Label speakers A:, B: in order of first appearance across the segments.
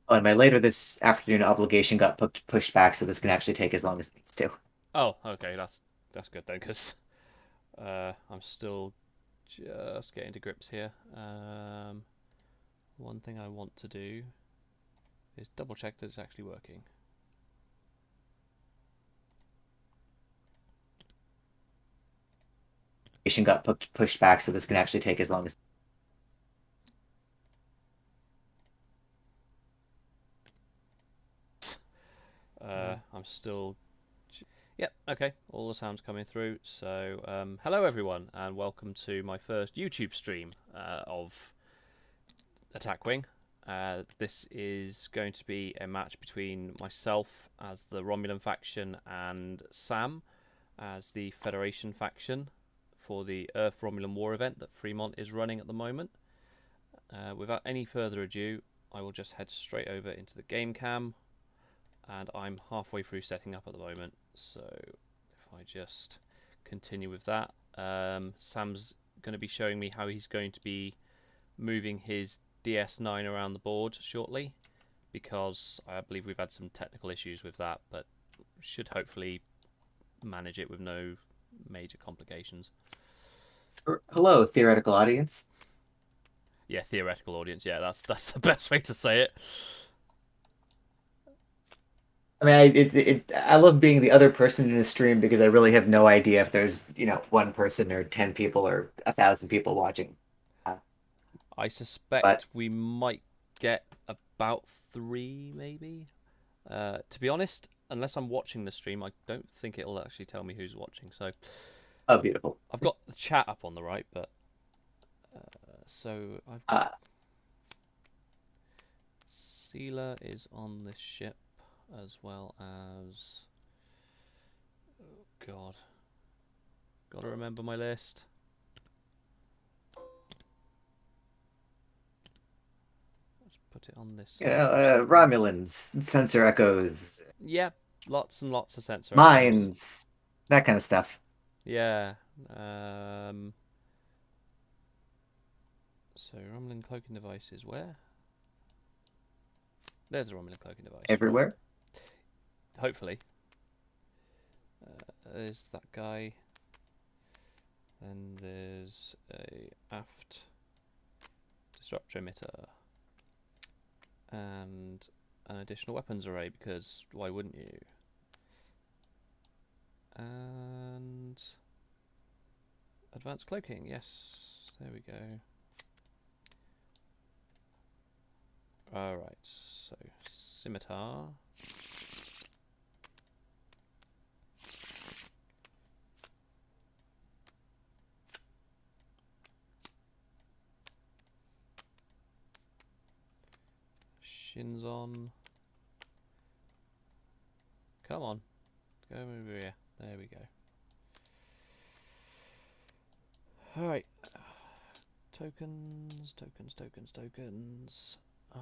A: Oh, and my later this afternoon obligation got pushed back, so this can actually take as long as it needs to.
B: Oh, okay, that's good then, because I'm still just getting to grips here. One thing I want to do is double check that it's actually working.
A: Got pushed back, so this can actually take as long as.
B: I'm still. Yep, okay, all the sounds coming through. So, hello everyone, and welcome to my first YouTube stream of Attack Wing. This is going to be a match between myself as the Romulan faction and Sam as the Federation faction for the Earth Romulan War event that Fremont is running at the moment. Without any further ado, I will just head straight over into the game cam, and I'm halfway through setting up at the moment. So if I just continue with that, Sam's going to be showing me how he's going to be moving his DS9 around the board shortly, because I believe we've had some technical issues with that, but should hopefully manage it with no major complications.
A: Hello, theoretical audience.
B: Yeah, theoretical audience. Yeah, that's the best way to say it.
A: I mean, I love being the other person in a stream because I really have no idea if there's, one person or 10 people or 1,000 people watching. Uh,
B: I
A: but
B: suspect we might get about three, maybe. To be honest, unless I'm watching the stream, I don't think it'll actually tell me who's watching. So
A: oh, beautiful.
B: I've got the chat up on the right, but so I've
A: Uh,
B: Sealer is on this ship as well as God. Got to remember my list. Let's put it on this side for a second.
A: Romulans, sensor echoes,
B: Yeah, lots and lots of sensor echoes.
A: mines, that kind of stuff.
B: Yeah. Um, so Romulan cloaking device is where? There's a Romulan cloaking device, right?
A: Everywhere.
B: Hopefully. There's that guy. Then there's a aft disruptor emitter and an additional weapons array, because why wouldn't you? And advanced cloaking, yes, there we go. Alright, so scimitar. Shins on. Come on, go over here. There we go. Alright. Tokens. I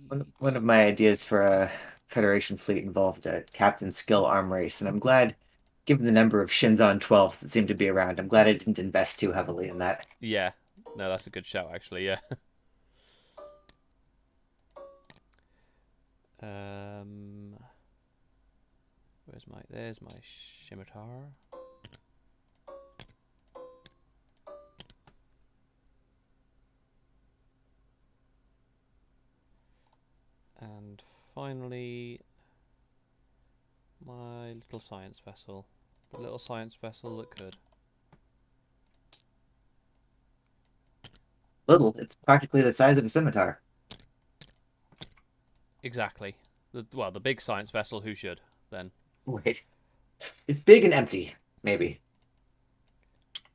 A: One,
B: need.
A: one of my ideas for a Federation fleet involved a captain skill arm race, and I'm glad, given the number of Shinzon 12s that seem to be around, I'm glad I didn't invest too heavily in that.
B: Yeah, no, that's a good shout, actually, yeah. um, where's my. There's my scimitar. And finally, my little science vessel. The little science vessel that could.
A: Little, it's practically the size of a scimitar.
B: Exactly. The big science vessel who should, then.
A: Wait, it's big and empty, maybe.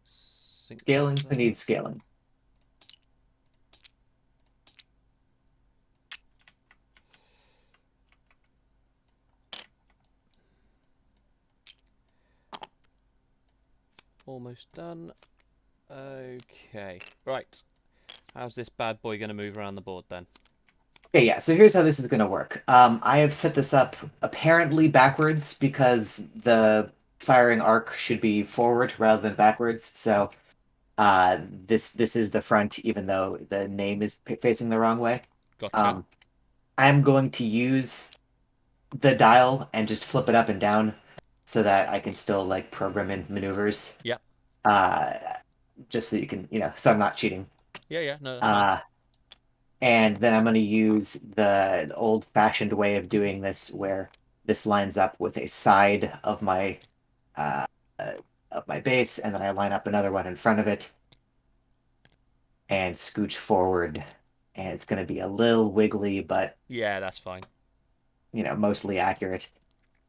B: Sync
A: Scaling, who
B: chapter.
A: needs scaling?
B: Almost done. Okay. Right. How's this bad boy going to move around the board then?
A: Okay, yeah, so here's how this is going to work. I have set this up apparently backwards because the firing arc should be forward rather than backwards. So this is the front, even though the name is facing the wrong way.
B: Gotcha.
A: Um, I'm going to use the dial and just flip it up and down so that I can still like program in maneuvers.
B: Yeah.
A: Uh, just so you can, so I'm not cheating.
B: Yeah, yeah, no, that's fine.
A: Uh, and then I'm going to use the old-fashioned way of doing this, where this lines up with a side uh, of my base, and then I line up another one in front of it and scooch forward. And it's going to be a little wiggly, but
B: Yeah, that's fine.
A: mostly accurate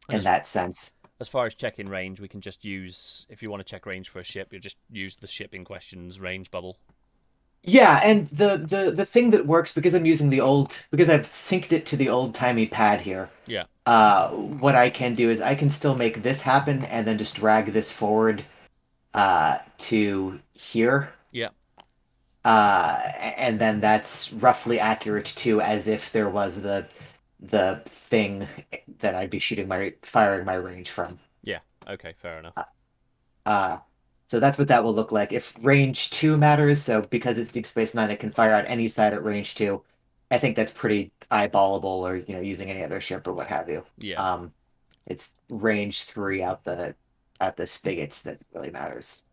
B: And
A: in that sense.
B: as far as checking range, we can just use, if you want to check range for a ship, you just use the ship in question's range bubble.
A: Yeah, and the thing that works because I'm using because I've synced it to the old-timey pad here.
B: Yeah,
A: What I can do is I can still make this happen and then just drag this forward to here.
B: yeah.
A: And then that's roughly accurate too, as if there was the thing that I'd be firing my range from.
B: Yeah, okay, fair enough.
A: Uh, so that's what that will look like. If range two matters, so because it's Deep Space Nine, it can fire out any side at range two. I think that's pretty eyeballable, or using any other ship or what have you.
B: Yeah,
A: Um, it's range three out the spigots that really matters.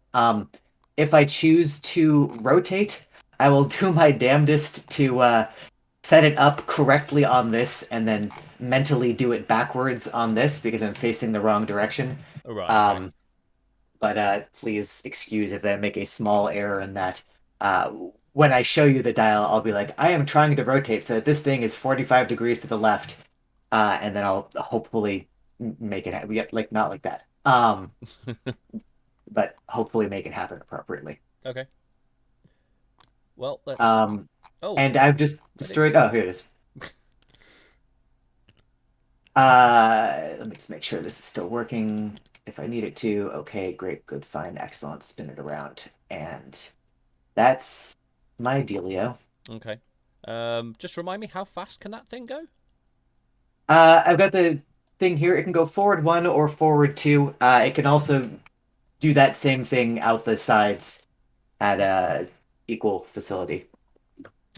A: If I choose to rotate, I will do my damnedest to set it up correctly on this, and then mentally do it backwards on this because I'm facing the wrong direction.
B: right, okay.
A: Um, but please excuse if I make a small error in that. Uh, when I show you the dial, I'll be like, I am trying to rotate so that this thing is 45 degrees to the left, and then I'll hopefully make it like not like that. But hopefully make it happen appropriately.
B: Okay, well, let's...
A: Um,
B: Oh,
A: and I've just
B: I didn't...
A: destroyed. Oh, here it is. Let me just make sure this is still working. If I need it to, okay, great, good, fine, excellent. Spin it around, and that's my dealio.
B: Okay. Just remind me, how fast can that thing go?
A: I've got the thing here. It can go forward one or forward two. It can also do that same thing out the sides at a equal facility.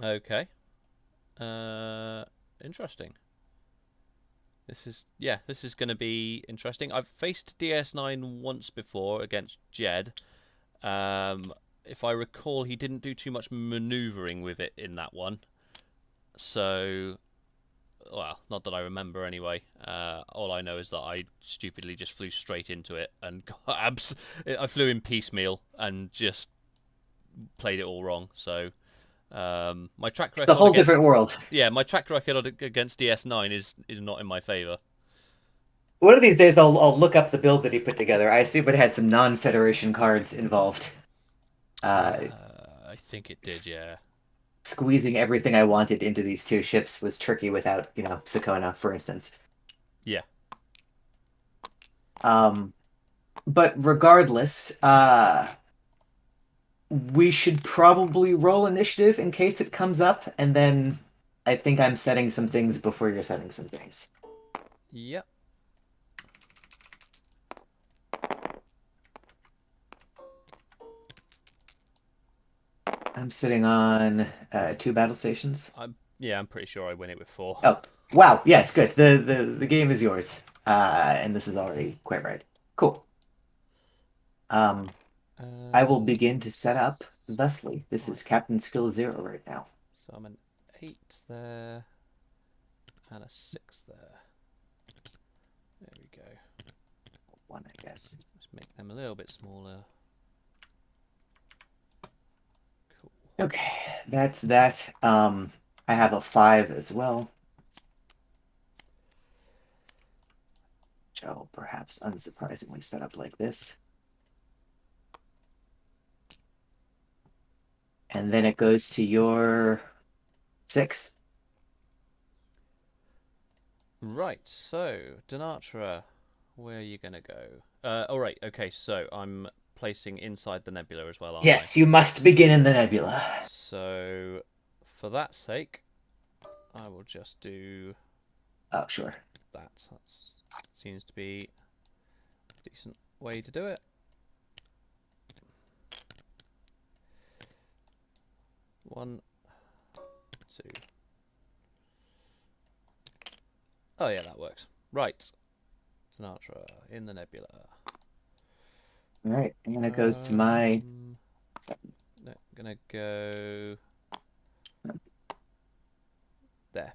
B: Okay. Uh, Interesting. This is going to be interesting. I've faced DS9 once before against Jed. If I recall, he didn't do too much maneuvering with it in that one. So, well, not that I remember anyway. All I know is that I stupidly just flew straight into it and I flew in piecemeal and just played it all wrong. So, my track
A: It's a
B: record
A: whole
B: against
A: different world.
B: my track record against DS9 is not in my favour.
A: One of these days, I'll look up the build that he put together. I assume it has some non-Federation cards involved. Uh,
B: I think it did, yeah.
A: Squeezing everything I wanted into these two ships was tricky without, Sakona, for instance.
B: Yeah.
A: Um, but regardless, we should probably roll initiative in case it comes up, and then I think I'm setting some things before you're setting some things.
B: Yep.
A: I'm sitting on two battle stations.
B: I'm pretty sure I win it with 4.
A: Oh, wow. Yes, good. The game is yours. And this is already quite right. Cool. Um, I will begin to set up thusly. This is Captain Skill 0 right now.
B: So I'm an 8 there and a 6 there. There we go.
A: One, I guess.
B: Let's make them a little bit smaller. Cool.
A: Okay, that's that. I have a 5 as well. Which I'll perhaps unsurprisingly set up like this. And then it goes to your 6.
B: Right, so Denatra, where are you gonna go? All right, okay. So I'm placing inside the nebula as well, aren't
A: Yes, you must begin in the nebula.
B: So for that sake, I will just do
A: Oh, sure.
B: that. That seems to be a decent way to do it. One, two, Oh yeah, that works. Right, Sinatra in the nebula.
A: All right, and it goes to my.
B: Um, no, gonna go there,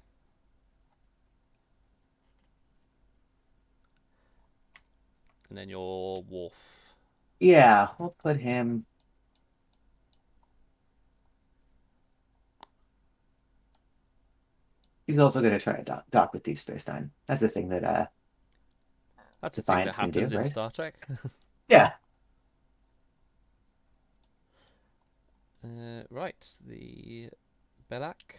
B: and then your Wharf.
A: Yeah, we'll put him. He's also going to try to dock with Deep Space Nine. That's the thing that
B: That's a thing that
A: Defiance can do,
B: happens in
A: right?
B: Star Trek.
A: Yeah.
B: Right, the Belak.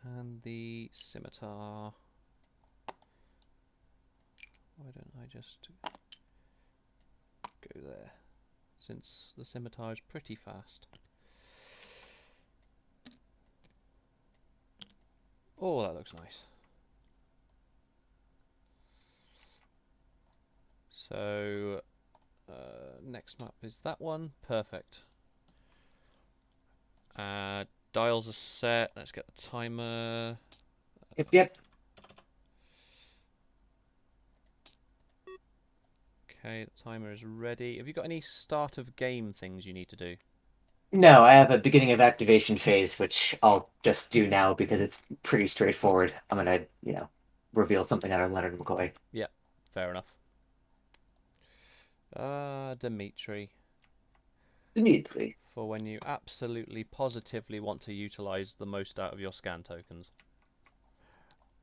B: And the Scimitar. Why don't I just go there? Since the Scimitar is pretty fast. Oh, that looks nice. So, next map is that one. Perfect. Dials are set. Let's get the timer.
A: Yep, yep.
B: Okay, the timer is ready. Have you got any start of game things you need to do?
A: No, I have a beginning of activation phase, which I'll just do now because it's pretty straightforward. I'm gonna, reveal something out of Leonard McCoy.
B: Yeah, fair enough. Dimitri.
A: Immediately.
B: For when you absolutely positively want to utilize the most out of your scan tokens.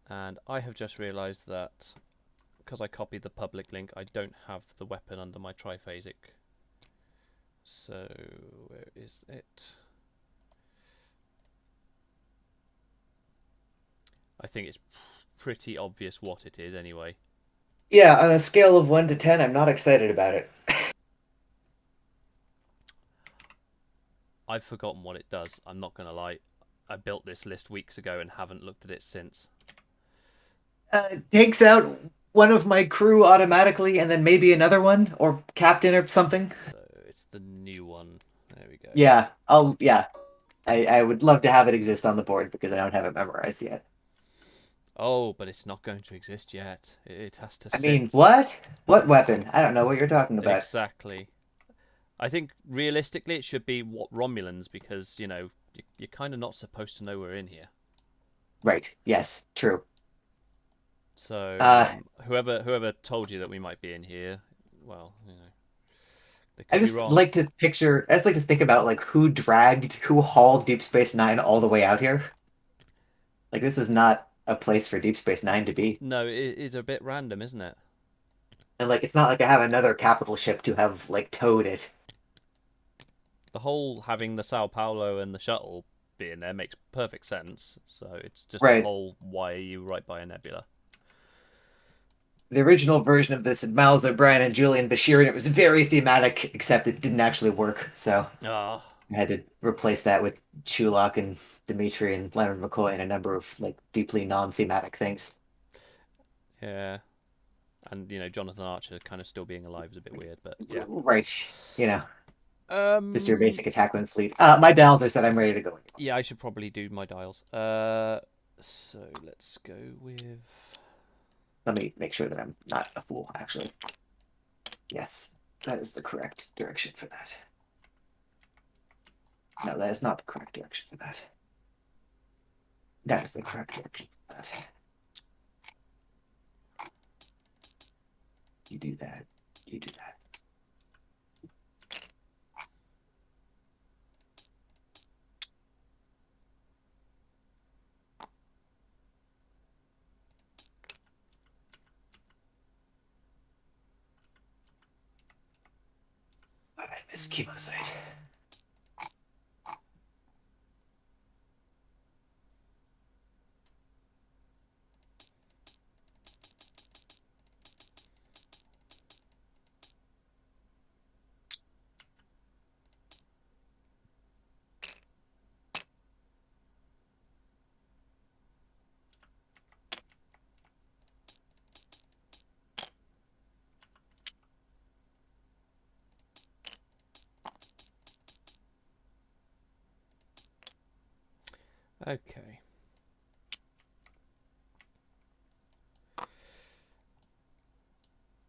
B: And I have just realized that because I copied the public link, I don't have the weapon under my triphasic. So, where is it? I think it's pretty obvious what it is anyway.
A: Yeah, on a scale of 1 to 10, I'm not excited about it.
B: I've forgotten what it does. I'm not going to lie. I built this list weeks ago and haven't looked at it since.
A: Takes out one of my crew automatically and then maybe another one or captain or something.
B: So, it's the new one. There we go.
A: Yeah. I would love to have it exist on the board because I don't have it memorized yet.
B: Oh, but it's not going to exist yet. It has to
A: I mean,
B: sit.
A: what? What weapon? I don't know what you're talking about.
B: Exactly. I think realistically it should be what Romulans because, you're kind of not supposed to know we're in here.
A: Right. Yes, true.
B: So
A: Uh,
B: whoever told you that we might be in here, well, they
A: I
B: could be
A: just
B: wrong.
A: like to picture, I just like to think about like who hauled Deep Space Nine all the way out here. Like this is not a place for Deep Space Nine to be.
B: No, it is a bit random, isn't it?
A: And like it's not like I have another capital ship to have like towed it.
B: The whole having the Sao Paulo and the shuttle being there makes perfect sense. So it's just the
A: Right.
B: whole why are you right by a nebula?
A: The original version of this had Miles O'Brien and Julian Bashir, and it was very thematic, except it didn't actually work. So
B: Ah,
A: I had to replace that with Chulak and Dimitri and Leonard McCoy and a number of like deeply non-thematic things.
B: yeah. And Jonathan Archer kind of still being alive is a bit weird, but yeah.
A: Right. You know, just your
B: Um,
A: basic attackman fleet. My dials are set. I'm ready to go.
B: yeah, I should probably do my dials. So let's go with.
A: Let me make sure that I'm not a fool, actually. Yes, that is the correct direction for that. No, that is not the correct direction for that. That is the correct direction for that. You do that. You do that. But I miss chemosite.
B: Okay.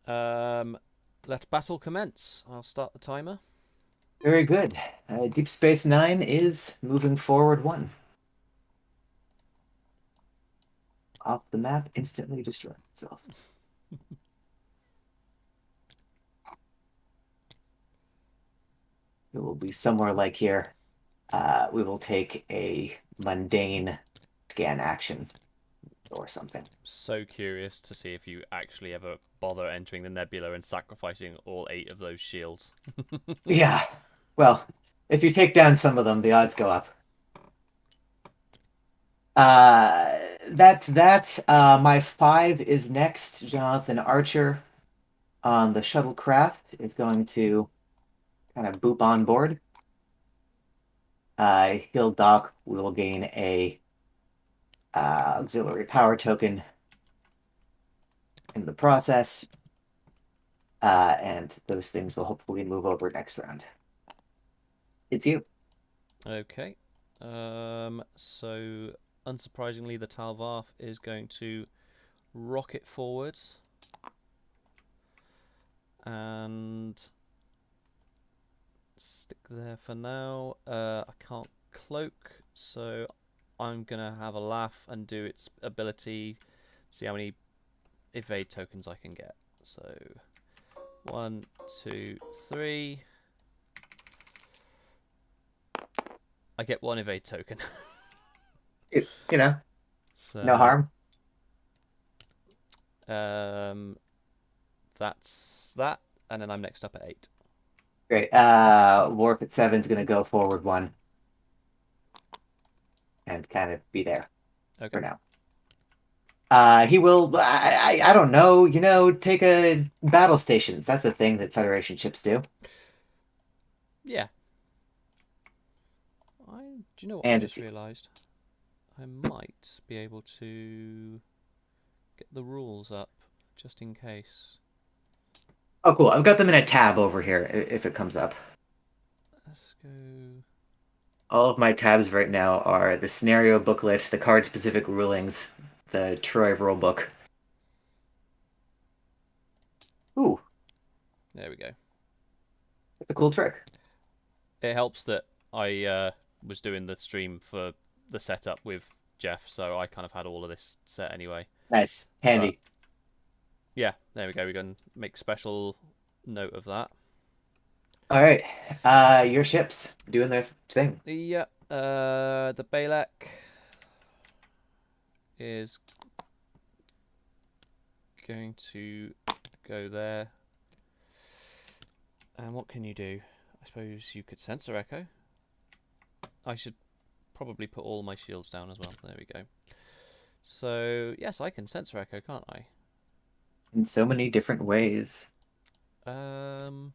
B: Um, let battle commence. I'll start the timer.
A: Very good. Deep Space Nine is moving forward one. Off the map, instantly destroying itself. It will be somewhere like here. We will take a mundane scan action or something.
B: So curious to see if you actually ever bother entering the nebula and sacrificing all 8 of those shields.
A: Yeah. Well, if you take down some of them, the odds go up. Uh, that's that. My five is next. Jonathan Archer on the shuttlecraft is going to kind of boop on board. He'll dock. We will gain a auxiliary power token in the process, and those things will hopefully move over next round. It's you.
B: Okay. So unsurprisingly, the Talvarth is going to rocket forwards and stick there for now. I can't cloak, so I'm gonna have a laugh and do its ability. See how many evade tokens I can get. So 1, 2, 3. I get 1 evade token.
A: You know, no
B: So
A: harm.
B: um, that's that, and then I'm next up at 8.
A: Great. Worf at seven is going to go forward one and kind of be there
B: Okay.
A: for now. He will. I don't know. Take a battle stations. That's the thing that Federation ships do.
B: Yeah. Do you know what I
A: And
B: just realised? I might be able to get the rules up just in case.
A: oh, cool. I've got them in a tab over here if it comes up.
B: Let's go.
A: All of my tabs right now are the scenario booklet, the card specific rulings, the Troy rulebook. Ooh,
B: There we go.
A: that's a cool trick.
B: It helps that I was doing the stream for the setup with Jeff, so I kind of had all of this set anyway.
A: Nice.
B: But
A: Handy.
B: yeah, there we go. We can make special note of that.
A: All right. Your ships doing their thing.
B: Yeah, the Balak is going to go there. And what can you do? I suppose you could sensor echo. I should probably put all my shields down as well. There we go. So, yes, I can sensor echo, can't I?
A: In so many different ways.
B: Um,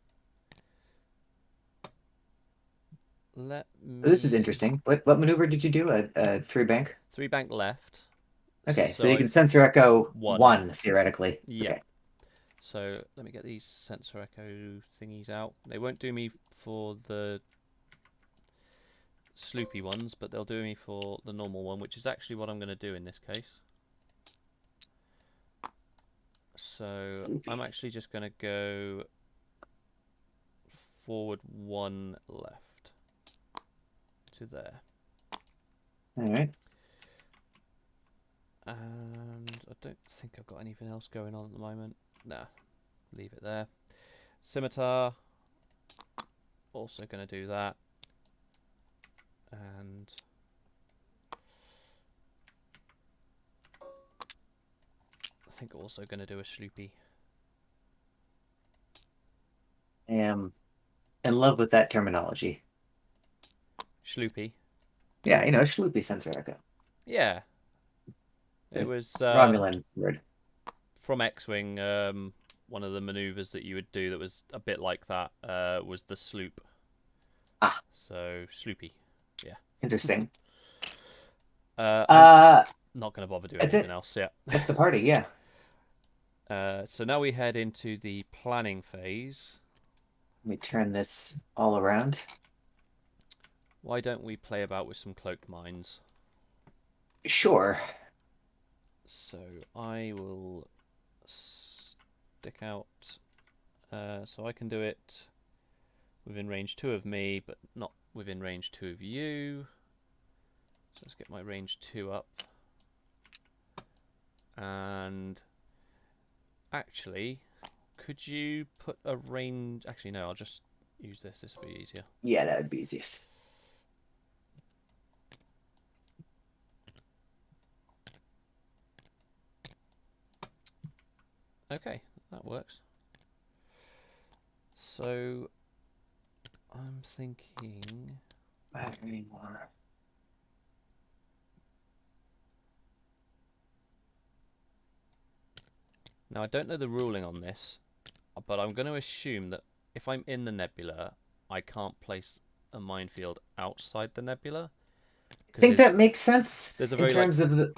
B: let
A: This is
B: me...
A: interesting. What maneuver did you do? A three bank?
B: 3 bank left.
A: Okay, so
B: So
A: you can
B: I...
A: sensor echo
B: 1.
A: one theoretically.
B: Yeah.
A: Okay.
B: So let me get these sensor echo thingies out. They won't do me for the sloopy ones, but they'll do me for the normal one, which is actually what I'm going to do in this case. So I'm actually just going to go forward 1 left to there.
A: All right.
B: And I don't think I've got anything else going on at the moment. Nah, leave it there. Scimitar, also going to do that. And I think also going to do a sloopy.
A: I am in love with that terminology.
B: Sloopy?
A: Yeah, Schloopy sensor echo.
B: Yeah. It
A: The
B: was
A: Romulan word.
B: from X-Wing. One of the maneuvers that you would do that was a bit like that was the sloop.
A: Ah,
B: So sloopy, yeah.
A: interesting.
B: I'm
A: Uh,
B: not going to bother doing
A: that's
B: anything
A: it.
B: else. Yeah.
A: That's the party. Yeah.
B: So now we head into the planning phase.
A: Let me turn this all around.
B: Why don't we play about with some cloaked mines?
A: Sure.
B: So I will stick out. So I can do it within range 2 of me, but not within range 2 of you. So let's get my range 2 up. And actually, could you put a range... Actually, no, I'll just use this. This will be easier.
A: Yeah, that would be easiest.
B: Okay, that works. So I'm thinking...
A: Not anymore.
B: Now, I don't know the ruling on this, but I'm going to assume that if I'm in the nebula, I can't place a minefield outside the nebula
A: I
B: because
A: think that makes sense
B: there's a
A: in
B: very like
A: terms of the.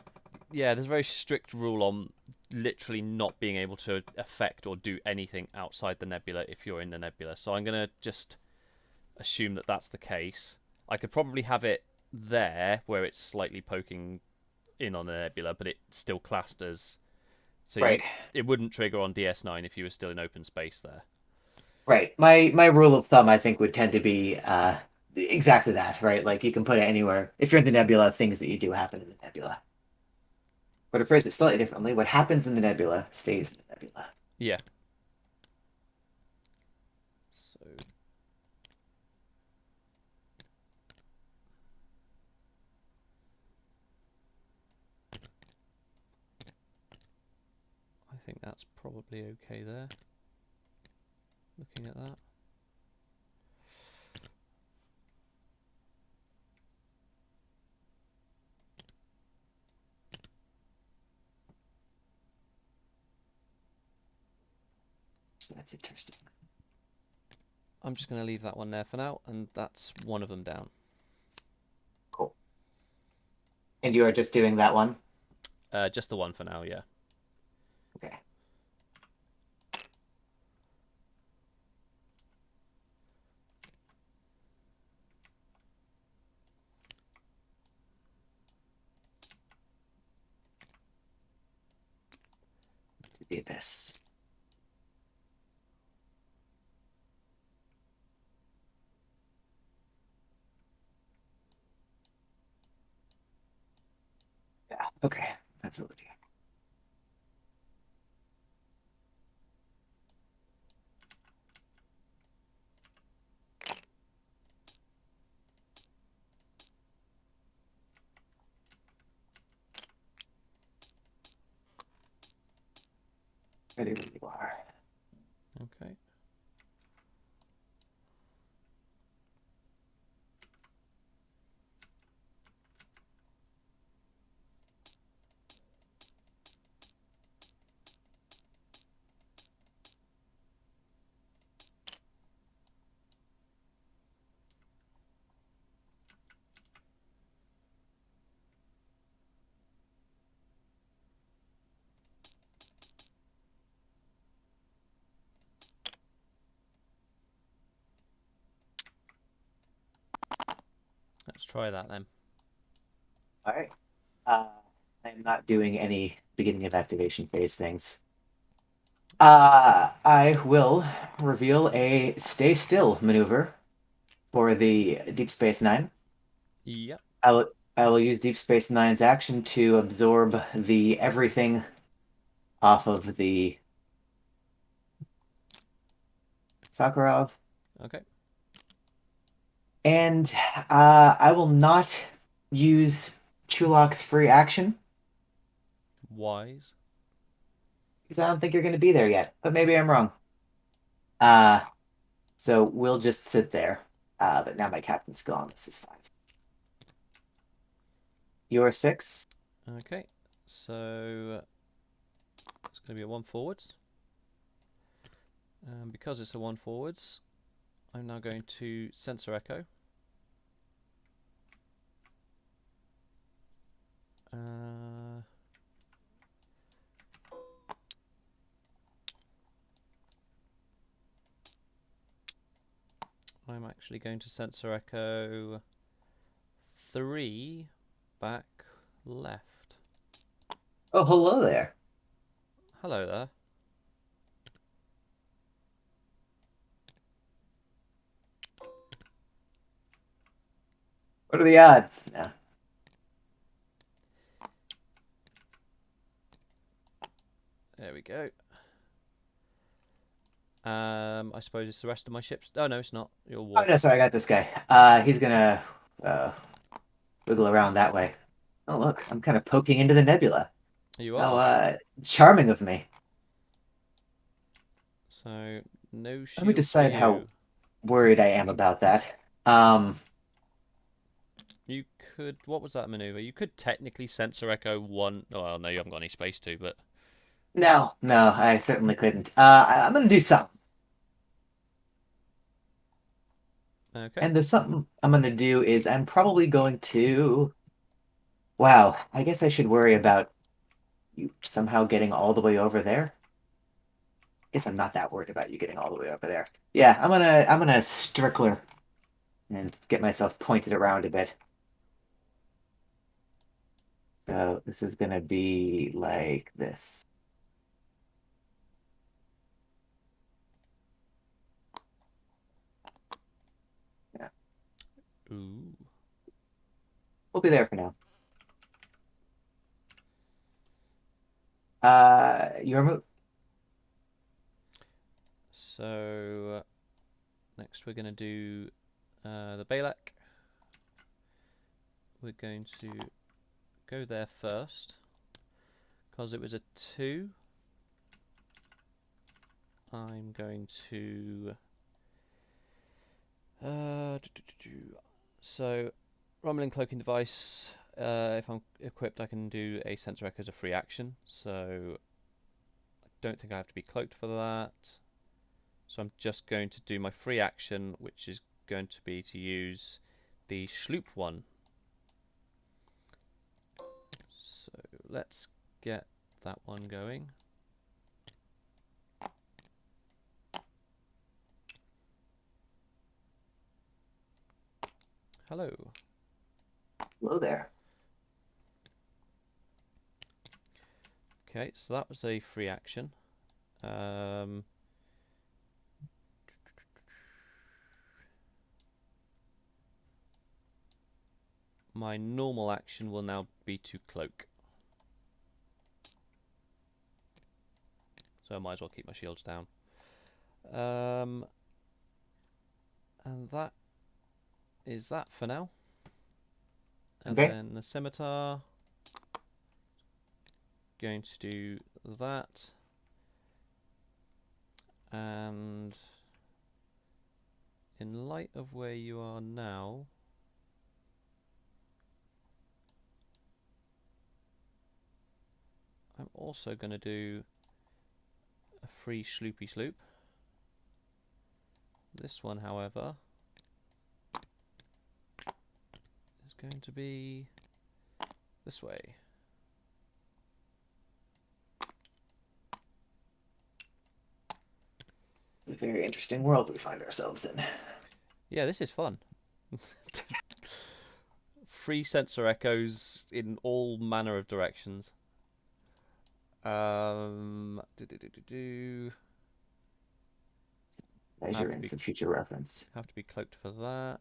B: there's a very strict rule on literally not being able to affect or do anything outside the nebula if you're in the nebula. So I'm going to just assume that that's the case. I could probably have it there where it's slightly poking in on the nebula, but it's still classed as
A: Right.
B: it wouldn't trigger on DS9 if you were still in open space there.
A: Right. My rule of thumb, I think, would tend to be exactly that, right? Like you can put it anywhere. If you're in the nebula, things that you do happen in the nebula. But to phrase it slightly differently, what happens in the nebula stays in the nebula.
B: Yeah. So I think that's probably okay there. Looking at that.
A: That's interesting.
B: I'm just going to leave that one there for now, and that's one of them down.
A: Cool. And you are just doing that one?
B: Just the one for now, yeah.
A: Okay. To the abyss. Yeah. Okay. That's what we do. Ready when you are.
B: Okay. Let's try that then.
A: All right. Uh, I'm not doing any beginning of activation phase things. I will reveal a stay still maneuver for the Deep Space Nine.
B: Yep.
A: I will use Deep Space Nine's action to absorb the everything off of the Sakharov,
B: Okay.
A: and I will not use Chulok's free action
B: Wise.
A: because I don't think you're going to be there yet. But maybe I'm wrong. Uh, so we'll just sit there. But now my captain's gone. This is five. You're six.
B: Okay. So it's going to be a one forwards. Because it's a one forwards, I'm now going to sensor echo. I'm actually going to sensor echo 3 back left.
A: Oh, hello there.
B: Hello there.
A: What are the odds? No.
B: There we go. I suppose it's the rest of my ships. Oh no, it's not. Your
A: Oh, no,
B: warp.
A: sorry, I got this guy. He's gonna uh, wiggle around that way. Oh, look, I'm kind of poking into the nebula.
B: You
A: How
B: are.
A: charming of me.
B: So no
A: Let me
B: shields for
A: decide how
B: you.
A: worried I am about that.
B: You could. What was that maneuver? You could technically sensor echo one. Oh, well, no, you haven't got any space to. But
A: No, no, I certainly couldn't. I'm gonna do something.
B: okay.
A: And the something I'm gonna do is I'm probably going to. Wow, I guess I should worry about you somehow getting all the way over there. I guess I'm not that worried about you getting all the way over there. Yeah, I'm gonna Strickler and get myself pointed around a bit. So this is gonna be like this. Yeah,
B: Ooh.
A: we'll be there for now. Your move.
B: So next we're gonna do the Balak. We're going to go there first because it was a 2. I'm going to so Romulan cloaking device. If I'm equipped, I can do a sensor echo as a free action. So I don't think I have to be cloaked for that. So I'm just going to do my free action, which is going to be to use the sloop one. So let's get that one going. Hello.
A: Hello there.
B: Okay, so that was a free action. My normal action will now be to cloak. So I might as well keep my shields down. And that is that for now. And
A: Okay.
B: then the scimitar. Going to do that. And in light of where you are now, I'm also going to do a free sloopy sloop. This one, however, is going to be this way.
A: It's a very interesting world we find ourselves in.
B: Yeah, this is fun. Free sensor echoes in all manner of directions. Do, do, do, do, do.
A: Measure in for future reference.
B: Have to be cloaked for that.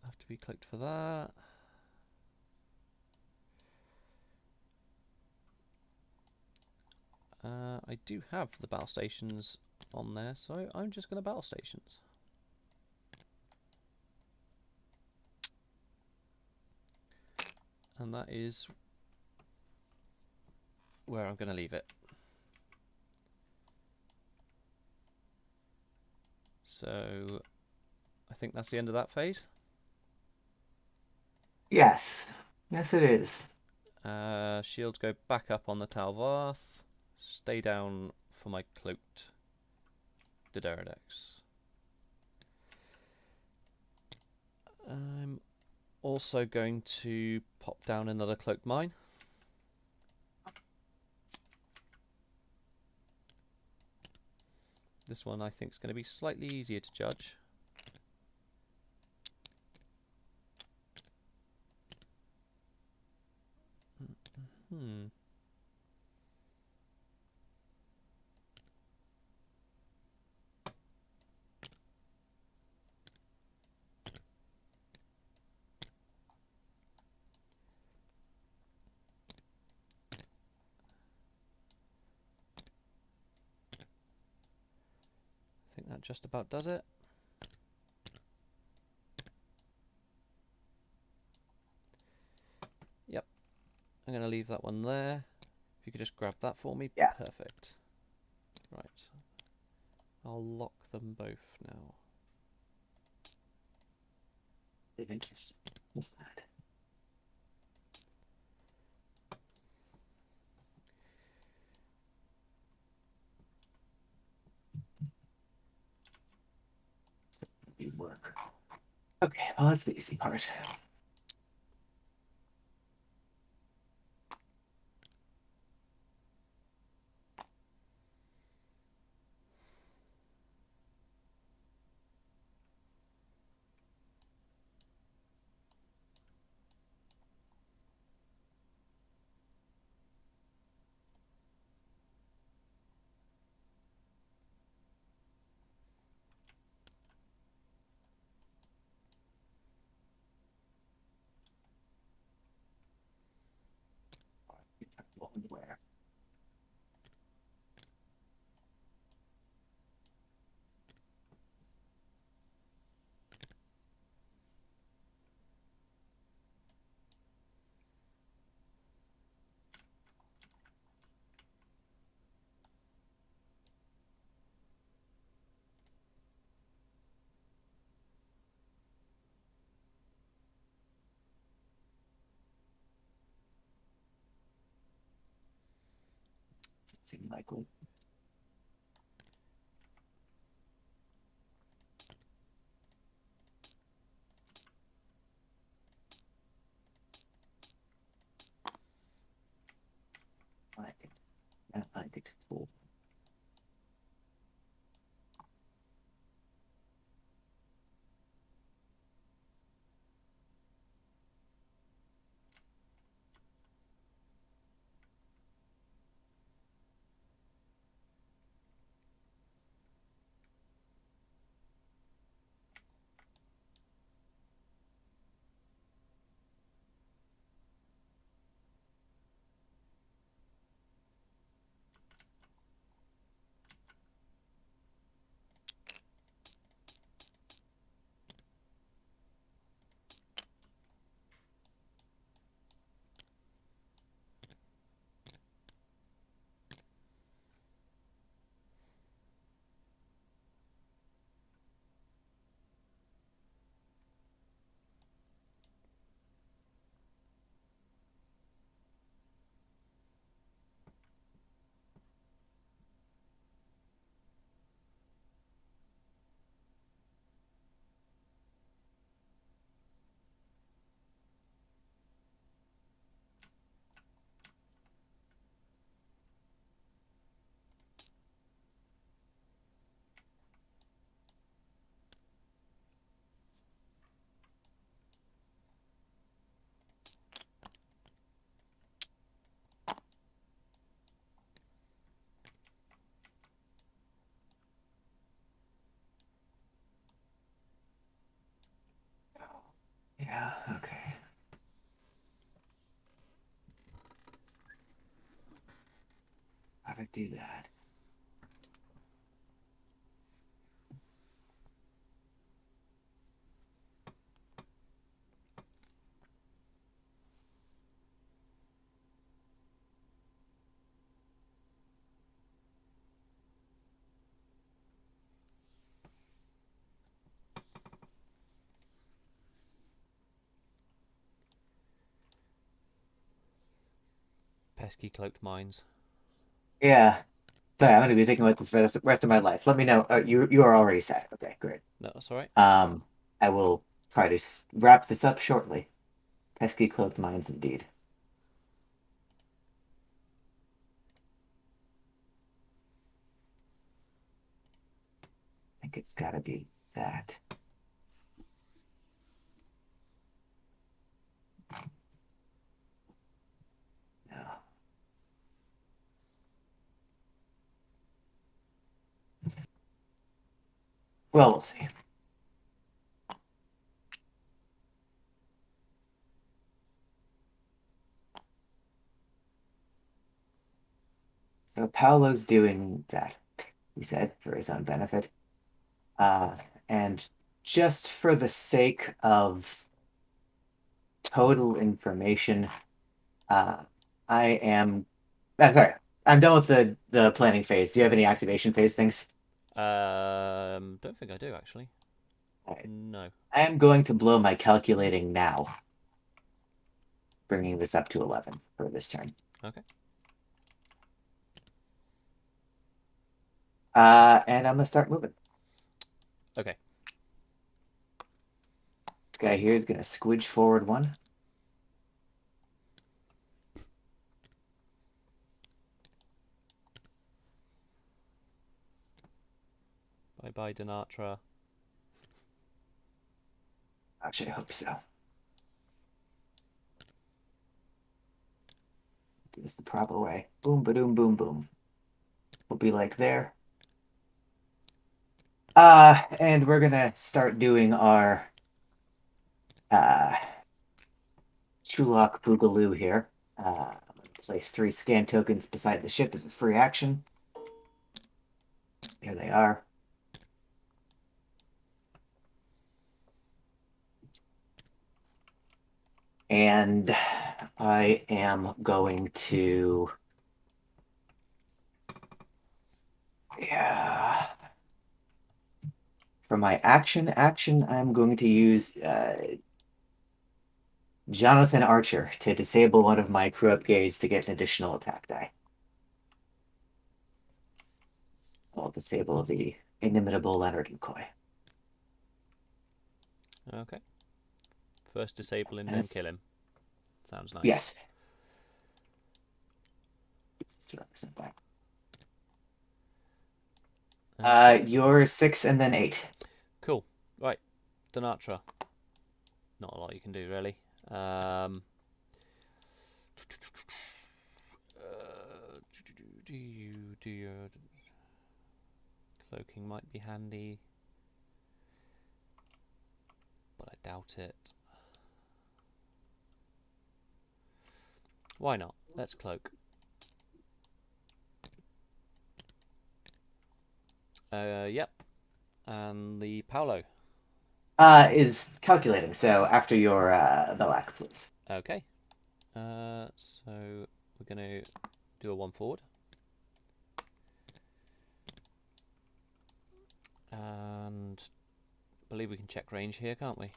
B: Have to be cloaked for that. I do have the battle stations on there, so I'm just going to battle stations. And that is where I'm going to leave it. So I think that's the end of that phase.
A: Yes. Yes, it is.
B: Shields go back up on the Talvarth. Stay down for my cloaked Dideridex. I'm also going to pop down another cloaked mine. This one I think is going to be slightly easier to judge. Hmm. I think that just about does it. Yep. I'm going to leave that one there. If you could just grab that for me.
A: Yeah.
B: Perfect. Right. I'll lock them both now.
A: Of interest. What's that? You work. Okay, well that's the easy part. Where? Doesn't seem likely. I like it. I like it. Cool. Yeah, okay. How to do that?
B: Pesky cloaked mines.
A: Yeah. Sorry, I'm gonna be thinking about this for the rest of my life. Let me know. You are already set. Okay, great.
B: No, that's alright.
A: Um, I will try to wrap this up shortly. Pesky cloaked minds indeed. I think it's gotta be that. No. Well, we'll see. So Paolo's doing that, he said, for his own benefit. Uh, and just for the sake of total information, uh, I am. Sorry, I'm done with the planning phase. Do you have any activation phase things?
B: Don't think I do actually.
A: All right.
B: No.
A: I am going to blow my calculating now, bringing this up to 11 for this turn.
B: Okay.
A: And I'm gonna start moving.
B: Okay.
A: This guy here is gonna squidge forward one.
B: Bye bye, Denatra.
A: Actually, I hope so. Do this the proper way. Boom, ba doom, boom, boom. We'll be like there. And we're gonna start doing our uh Chulak Boogaloo here. I'm gonna place 3 scan tokens beside the ship as a free action. There they are. And I am going to, yeah, for my action, I'm going to use Jonathan Archer to disable one of my crew upgrades to get an additional attack die. I'll disable the inimitable Leonard McCoy.
B: Okay. First disable him,
A: And
B: then kill
A: this,
B: him. Sounds nice.
A: yes. To represent that.
B: Okay.
A: You're 6 and then 8.
B: Cool. Right. Denatra. Not a lot you can do really. Do you do your cloaking might be handy, but I doubt it. Why not? Let's cloak. Yep. And the Paolo.
A: Is calculating. So after your Belak, please.
B: Okay. So we're going to do a 1 forward. And I believe we can check range here, can't we?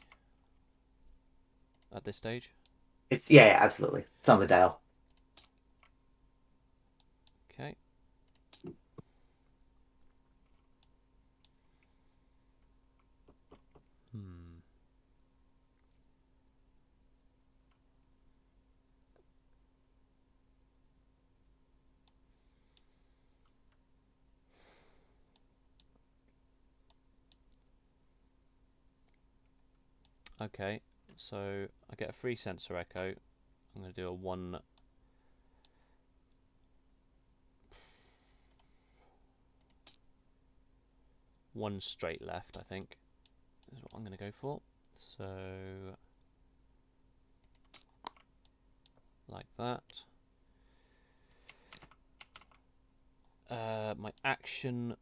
B: At this stage.
A: It's yeah, absolutely. It's on the dial.
B: Okay. Hmm. Okay, so I get a free sensor echo. I'm going to do a 1 straight left, I think. Is what I'm going to go for. So, like that. My action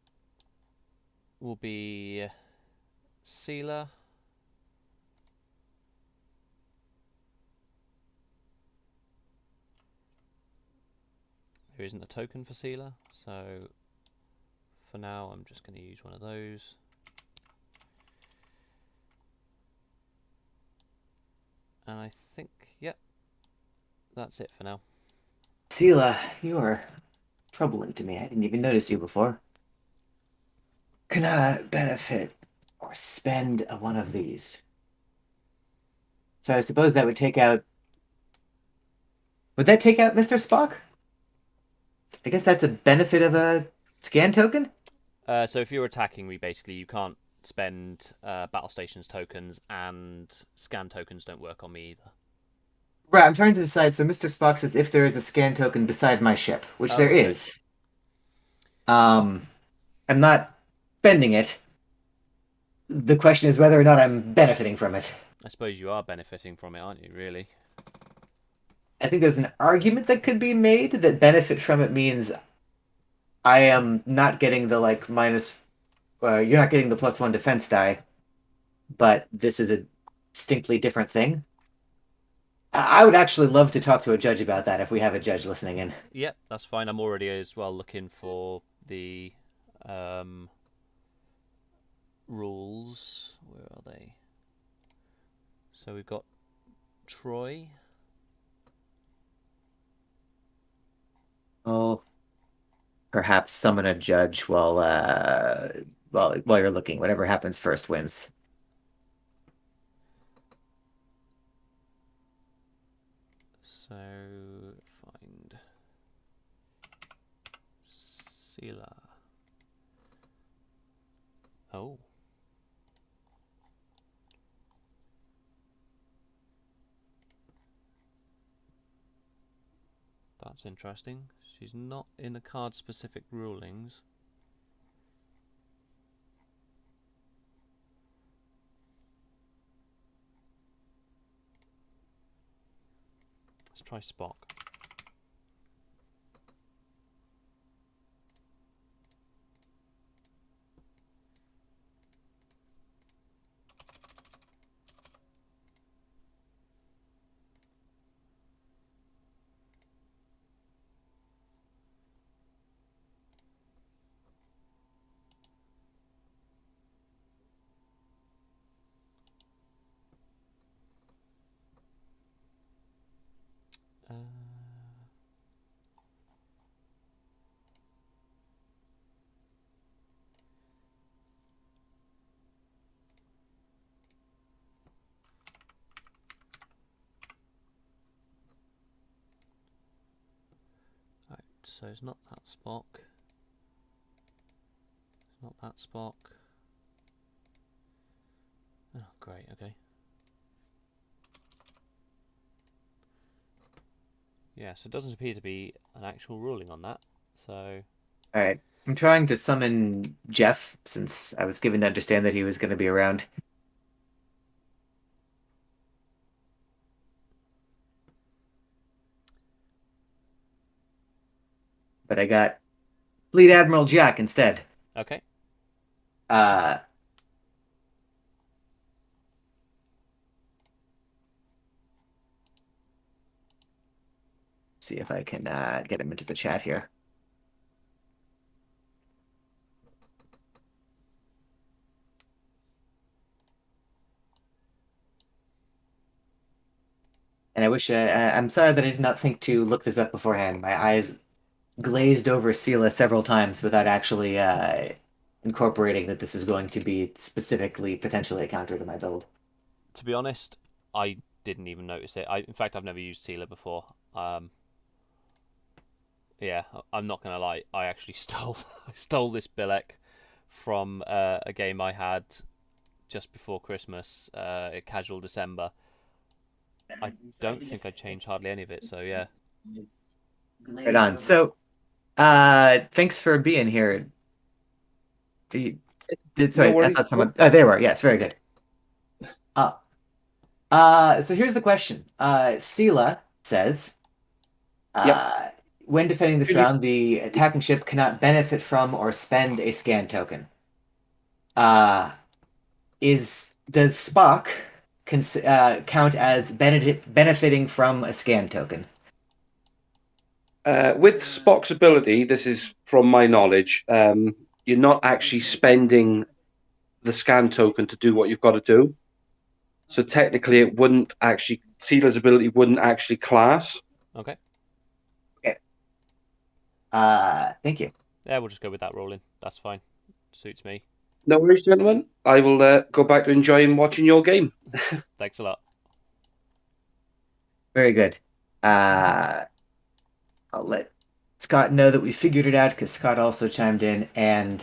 B: will be Sealer. There isn't a token for Sealer, so for now I'm just going to use one of those. And I think, yep, that's it for now.
A: Sela, you are troubling to me. I didn't even notice you before. Can I benefit or spend one of these? So I suppose that would take out. Would that take out Mr. Spock? I guess that's a benefit of a scan token?
B: So if you're attacking me, basically, you can't spend battle stations tokens, and scan tokens don't work on me either.
A: Right, I'm trying to decide. So Mr. Spock says if there is a scan token beside my ship, which
B: Oh,
A: there
B: okay.
A: is. Um, I'm not spending it. The question is whether or not I'm benefiting from it.
B: I suppose you are benefiting from it, aren't you? Really?
A: I think there's an argument that could be made that benefit from it means I am not getting the like minus, you're not getting the +1 defense die, but this is a distinctly different thing. I would actually love to talk to a judge about that if we have a judge listening in.
B: Yep, that's fine. I'm already as well looking for the um, rules. Where are they? So we've got Troy.
A: Oh, perhaps summon a judge while you're looking. Whatever happens first wins.
B: So find Sila. Oh, that's interesting. She's not in the card specific rulings. Let's try Spock. Uh, right, so it's not that Spock. It's not that Spock. Oh, great. Okay. Yeah, so it doesn't appear to be an actual ruling on that. So
A: All right. I'm trying to summon Jeff since I was given to understand that he was going to be around. But I got Fleet Admiral Jack instead.
B: okay.
A: Uh, see if I can get him into the chat here. And I wish I'm sorry that I did not think to look this up beforehand. My eyes glazed over Sela several times without actually incorporating that this is going to be specifically potentially a counter to my build.
B: To be honest, I didn't even notice it. In fact, I've never used Sealer before. Yeah, I'm not gonna lie. I actually stole I stole this Bilek from a game I had just before Christmas, casual December. I don't think I changed hardly any of it. So yeah,
A: Right on. So, thanks for being here.
C: No
A: Sorry, I
C: worries.
A: thought someone. Oh, there we are. Yes, very good. Uh, so here's the question. Sela says,
C: Yep.
A: uh, when defending this round, the attacking ship cannot benefit from or spend a scan token. Uh, does Spock count as benefiting from a scan token?
C: With Spock's ability, this is from my knowledge, you're not actually spending the scan token to do what you've got to do. So technically, it wouldn't actually, Sealer's ability wouldn't actually class.
B: okay.
A: Okay. Thank you.
B: Yeah, we'll just go with that rolling. That's fine. Suits me.
C: No worries, gentlemen. I will go back to enjoying watching your game.
B: Thanks a lot.
A: Very good. Uh, I'll let Scott know that we figured it out because Scott also chimed in. And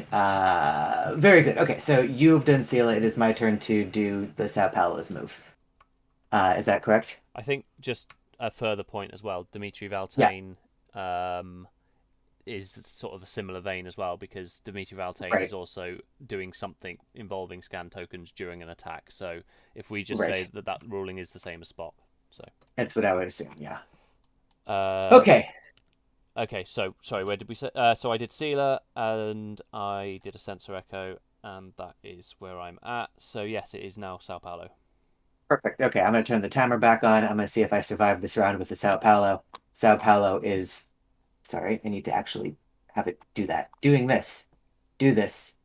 A: very good. Okay, so you've done Sela. It is my turn to do the Sao Paulo's move. Is that correct?
B: I think just a further point as well. Dimitri
A: Yeah.
B: Valtain is sort of a similar vein as well, because Dimitri Valtane is
A: Right.
B: also doing something involving scan tokens during an attack. So if we just say
A: Right.
B: that that ruling is the same as Spock, so
A: That's what I would assume. Yeah.
B: uh,
A: Okay.
B: okay. So sorry, where did we say? So I did Sealer and I did a sensor echo, and that is where I'm at. So yes, it is now Sao Paulo.
A: Perfect. Okay, I'm going to turn the timer back on. I'm going to see if I survive this round with the Sao Paulo. Sao Paulo is, sorry, I need to actually have it do that. Doing this. Do this.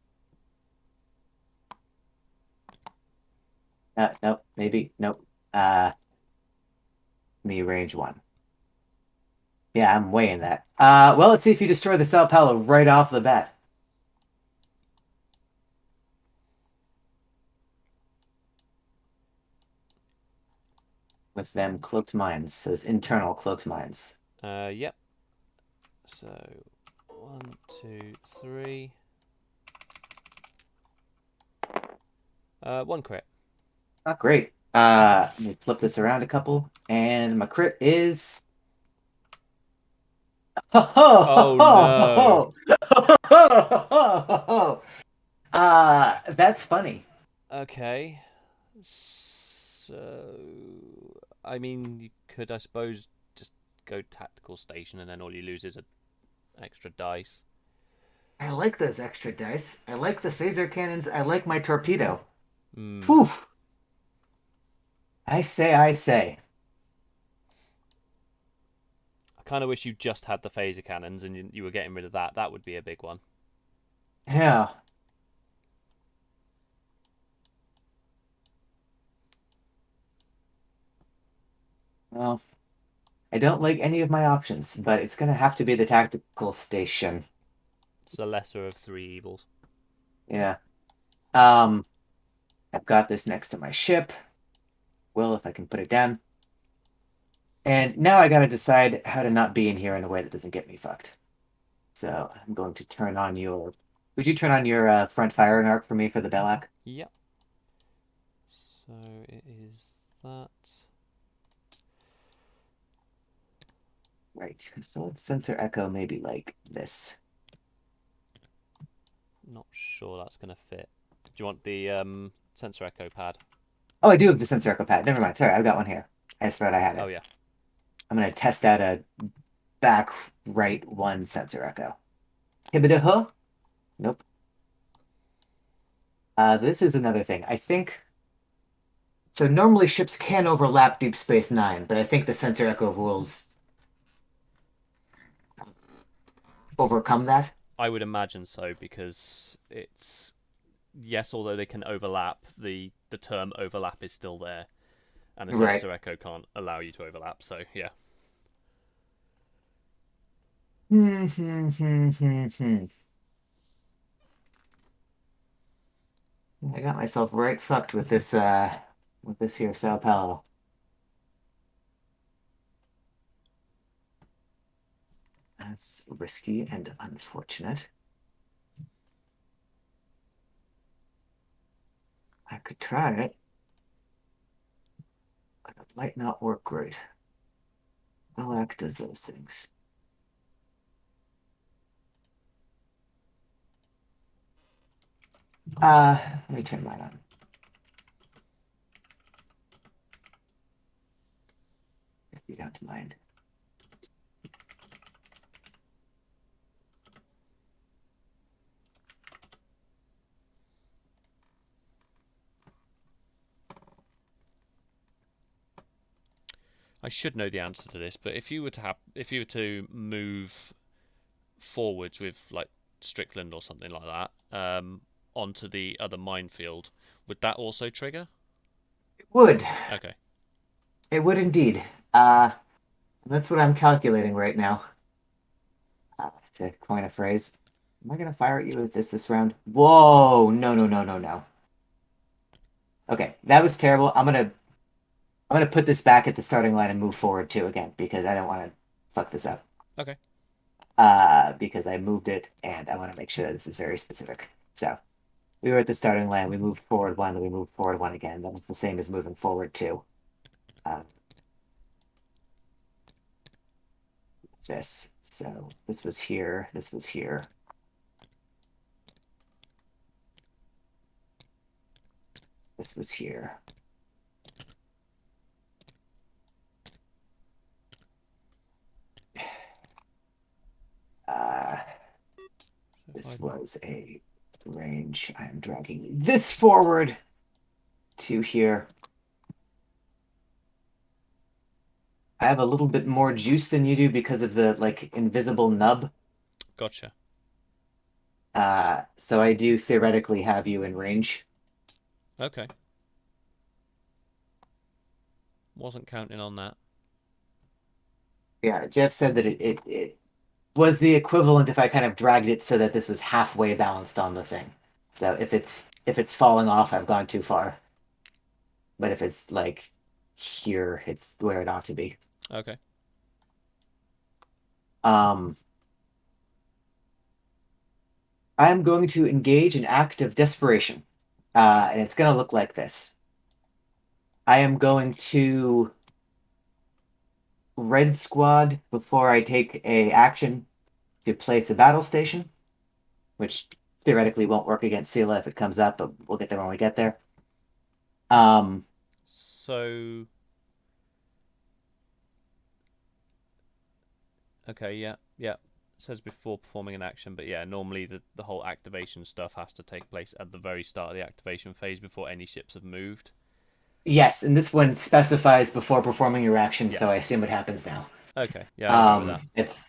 A: Nope, maybe, nope. Me range one. Yeah, I'm weighing that. Well, let's see if you destroy the Sao Paulo right off the bat. With them cloaked mines, those internal cloaked mines.
B: Yep. So 1, 2, 3. One crit.
A: Not great. Let me flip this around a couple, and my crit is ho ho
B: Oh
A: ho ho
B: no.
A: ho ho ho ho ho. That's funny.
B: Okay. So, I mean, you could, I suppose, just go tactical station, and then all you lose is a extra dice.
A: I like those extra dice. I like the phaser cannons. I like my torpedo.
B: Hmm.
A: Phew. I say, I say.
B: I kind of wish you just had the phaser cannons and you were getting rid of that. That would be a big one.
A: Yeah. Well, I don't like any of my options, but it's gonna have to be the tactical station.
B: It's the lesser of three evils.
A: Yeah. Um, I've got this next to my ship. Well, if I can put it down. And now I gotta decide how to not be in here in a way that doesn't get me fucked. So I'm going to turn on your. Would you turn on your front firing arc for me for the Belloc?
B: Yep. So it is that.
A: Right. So let's sensor echo maybe like this.
B: Not sure that's going to fit. Do you want the sensor echo pad?
A: Oh, I do have the sensor echo pad. Never mind. Sorry, I've got one here. I just thought I had
B: Oh
A: it.
B: yeah.
A: I'm gonna test out a back right one sensor echo. Hibida. Nope. This is another thing. I think so. Normally ships can overlap Deep Space Nine, but I think the sensor echo rules overcome that.
B: I would imagine so, because it's, yes, although they can overlap, the term overlap is still there, and a
A: Right.
B: sensor echo can't allow you to overlap. So yeah.
A: Hmm, hmm, hmm, hmm, hmm. I got myself right fucked with this here Sao Paulo. That's risky and unfortunate. I could try it, but it might not work great. Malak does those things. Let me turn mine on, if you don't mind.
B: I should know the answer to this, but if you were to move forwards with like Strickland or something like that, onto the other minefield, would that also trigger?
A: It would.
B: Okay.
A: It would indeed. That's what I'm calculating right now. To coin a phrase. Am I gonna fire at you with this round? Whoa! No, no, no, no, no. Okay, that was terrible. I'm gonna put this back at the starting line and move forward too again because I don't want to fuck this up.
B: Okay.
A: Because I moved it and I want to make sure that this is very specific. So we were at the starting line. We moved forward one, then we moved forward one again. That was the same as moving forward two. Uh, this. So this was here. This was here. This was here. Uh,
B: So if I
A: this was a range. I am dragging this forward to here. I have a little bit more juice than you do because of the like invisible nub.
B: gotcha.
A: So I do theoretically have you in range.
B: Okay. Wasn't counting on that.
A: Yeah, Jeff said that it was the equivalent if I kind of dragged it so that this was halfway balanced on the thing. So if it's falling off, I've gone too far. But if it's like here, it's where it ought to be.
B: Okay.
A: Um, I'm going to engage an act of desperation. And it's going to look like this. I am going to red squad before I take a action to place a battle station, which theoretically won't work against Sela if it comes up, but we'll get there when we get there. Um,
B: So okay, yeah, yeah. It says before performing an action, but yeah, normally the whole activation stuff has to take place at the very start of the activation phase before any ships have moved.
A: yes, and this one specifies before performing your action,
B: Yeah.
A: so I assume it happens now.
B: Okay. Yeah, I'll go with that.
A: It's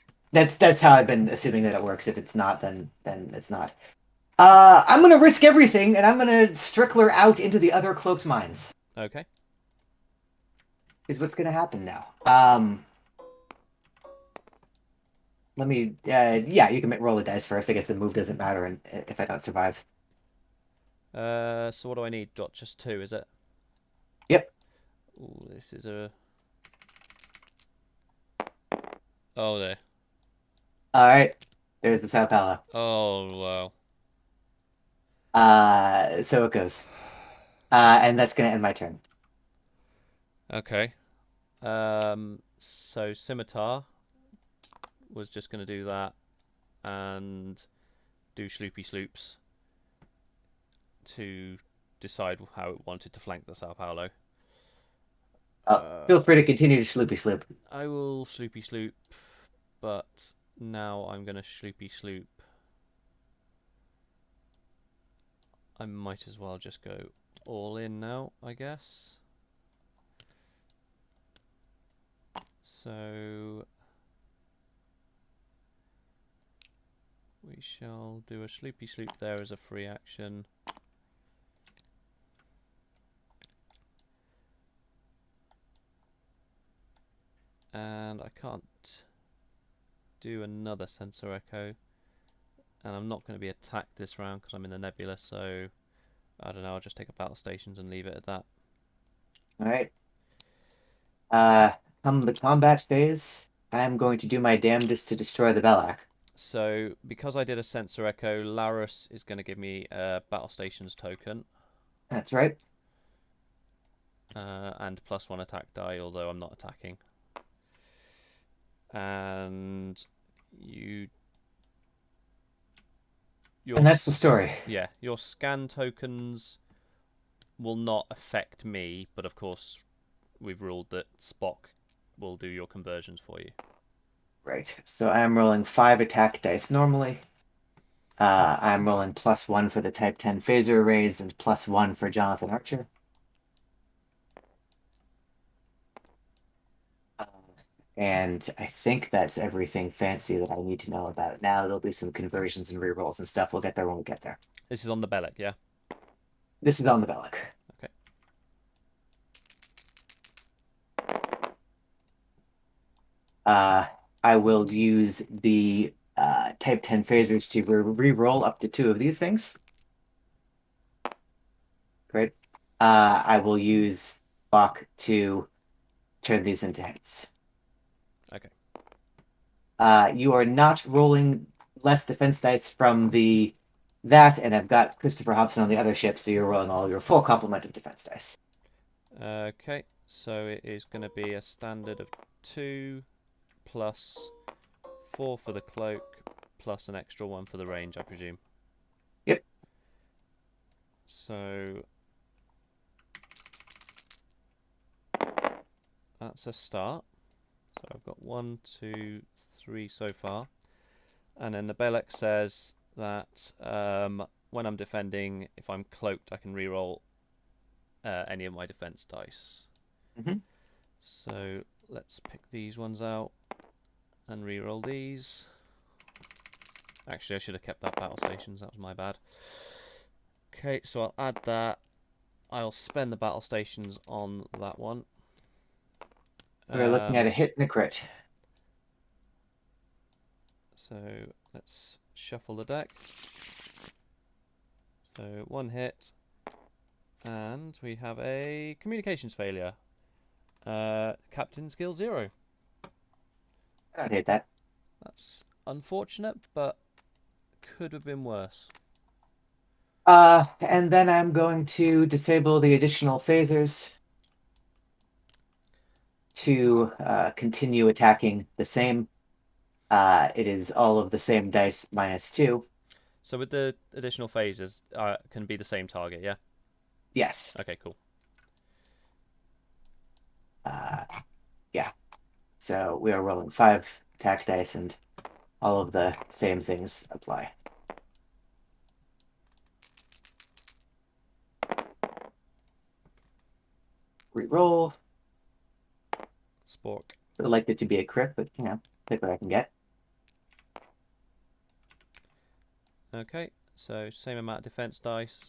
A: that's how I've been assuming that it works. If it's not, then it's not. I'm gonna risk everything, and I'm gonna Strickler out into the other cloaked mines.
B: Okay.
A: Is what's gonna happen now. Let me. Yeah, you can roll the dice first. I guess the move doesn't matter, and if I don't survive.
B: So what do I need? Dot just two, is it?
A: Yep.
B: Ooh, this is a. Oh, there.
A: All right. There's the Sao Paulo.
B: Oh, wow.
A: So it goes. And that's gonna end my turn.
B: Okay. So Scimitar was just going to do that and do Sloopy Sloops to decide how it wanted to flank the Sao Paulo.
A: Feel free to continue to sloopy sloop.
B: I will Sloopy Sloop, but now I'm going to Sloopy Sloop. I might as well just go all in now, I guess. So we shall do a Sloopy Sloop there as a free action. And I can't do another Sensor Echo. And I'm not going to be attacked this round because I'm in the Nebula, so I don't know, I'll just take a Battle Stations and leave it at that.
A: All right. Uh, Come the combat phase, I'm going to do my damnedest to destroy the Belloc.
B: So, because I did a Sensor Echo, Larus is going to give me a Battle Stations token.
A: That's right.
B: And +1 attack die, although I'm not attacking. And you...
A: And that's the story.
B: Yeah, your scan tokens will not affect me, but of course we've ruled that Spock will do your conversions for you.
A: Right. So I'm rolling 5 attack dice normally. I'm rolling +1 for the Type 10 phaser arrays and +1 for Jonathan Archer. And I think that's everything fancy that I need to know about. Now there'll be some conversions and rerolls and stuff. We'll get there when we get there.
B: This is on the Belloc, yeah?
A: This is on the Belloc.
B: Okay.
A: I will use the Type 10 phasers to re-roll up to 2 of these things. Great. I will use Bach to turn these into hits.
B: Okay.
A: You are not rolling less defense dice from that, and I've got Christopher Hobson on the other ship, so you're rolling all your full complement of defense dice.
B: Okay, so it is going to be a standard of 2 plus 4 for the cloak, plus an extra 1 for the range, I presume.
A: Yep.
B: So that's a start. So I've got 1, 2, 3 so far. And then the Belek says that when I'm defending, if I'm cloaked, I can reroll any of my defense dice.
A: Mm-hmm.
B: So let's pick these ones out and reroll these. Actually, I should have kept that battle stations. That was my bad. Okay, so I'll add that. I'll spend the battle stations on that one.
A: We're looking at a hit and a crit.
B: So let's shuffle the deck. So 1 hit, and we have a communications failure. Captain skill 0.
A: I don't hate that.
B: That's unfortunate, but could have been worse.
A: And then I'm going to disable the additional phasers to continue attacking the same. It is all of the same dice -2.
B: So with the additional phases, can be the same target, yeah?
A: Yes.
B: Okay, cool.
A: Uh, yeah. So we are rolling 5 attack dice, and all of the same things apply. Reroll.
B: Spork.
A: Would have liked it to be a crit, but take what I can get.
B: Okay, so same amount of defense dice.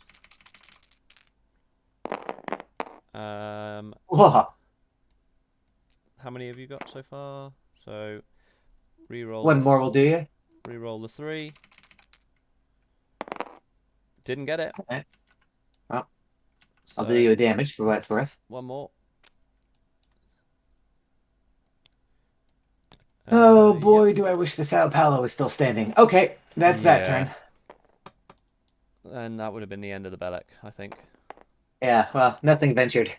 A: Whoa.
B: How many have you got so far? So reroll
A: One more will do you.
B: reroll the 3. Didn't get it.
A: Okay. Well, I'll do
B: So
A: you a damage for what it's worth.
B: 1 more.
A: Oh
B: Yep.
A: boy, do I wish the Sao Paulo was still standing. Okay, that's that
B: Yeah.
A: turn.
B: And that would have been the end of the Belek, I think.
A: Yeah, well, nothing ventured.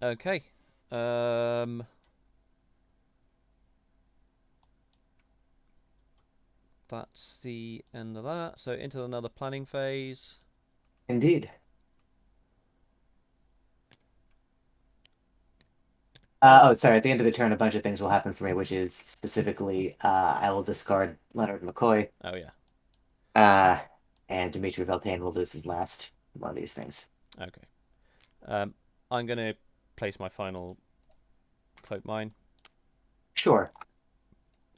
B: Okay. That's the end of that. So into another planning phase.
A: Indeed. Oh, sorry. At the end of the turn, a bunch of things will happen for me, which is specifically, I will discard Leonard McCoy,
B: Oh yeah.
A: uh, and Dimitri Veltain will lose his last one of these things.
B: Okay. I'm gonna place my final cloak mine.
A: Sure.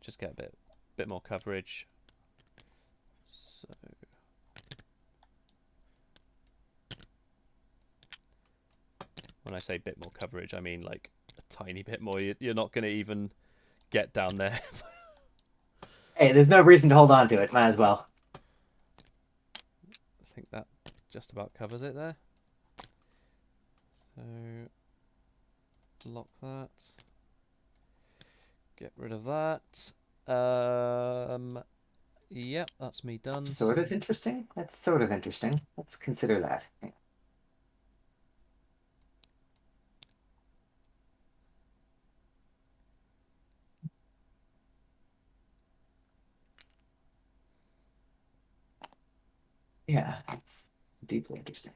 B: Just get a bit more coverage. So when I say bit more coverage, I mean like a tiny bit more. You're not gonna even get down there.
A: Hey, there's no reason to hold on to it. Might as well.
B: I think that just about covers it there. So lock that. Get rid of that. Yep, that's me done.
A: Sort of interesting. That's sort of interesting. Let's consider that. Yeah, it's deeply interesting.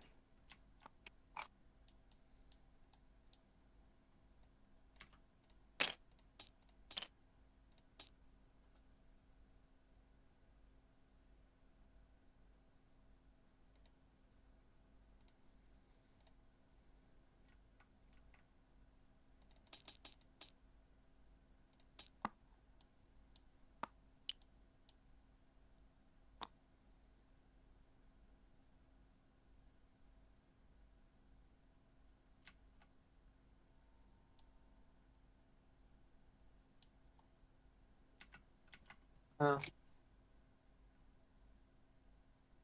A: Oh.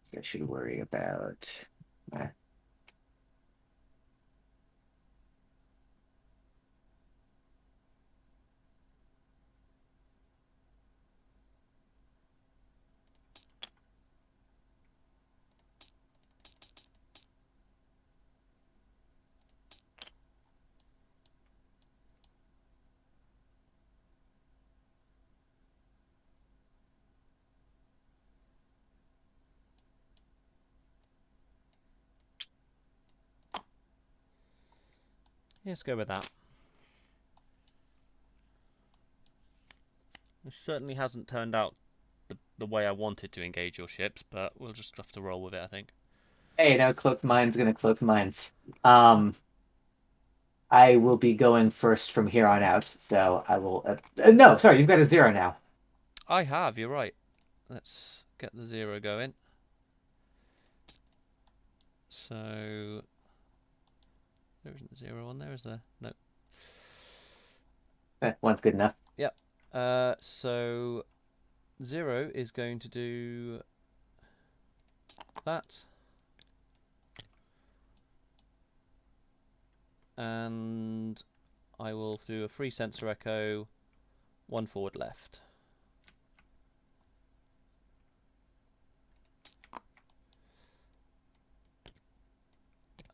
A: So I should worry about.
B: Yeah, let's go with that. It certainly hasn't turned out the way I wanted to engage your ships, but we'll just have to roll with it, I think.
A: Hey, now cloaked mind's gonna cloaked minds. Um, I will be going first from here on out, so I will. No, sorry, you've got a zero now.
B: I have, you're right. Let's get the 0 going. So there isn't a 0 on there, is there? No.
A: One's good enough.
B: Yep. So 0 is going to do that. And I will do a free sensor echo, 1 forward left.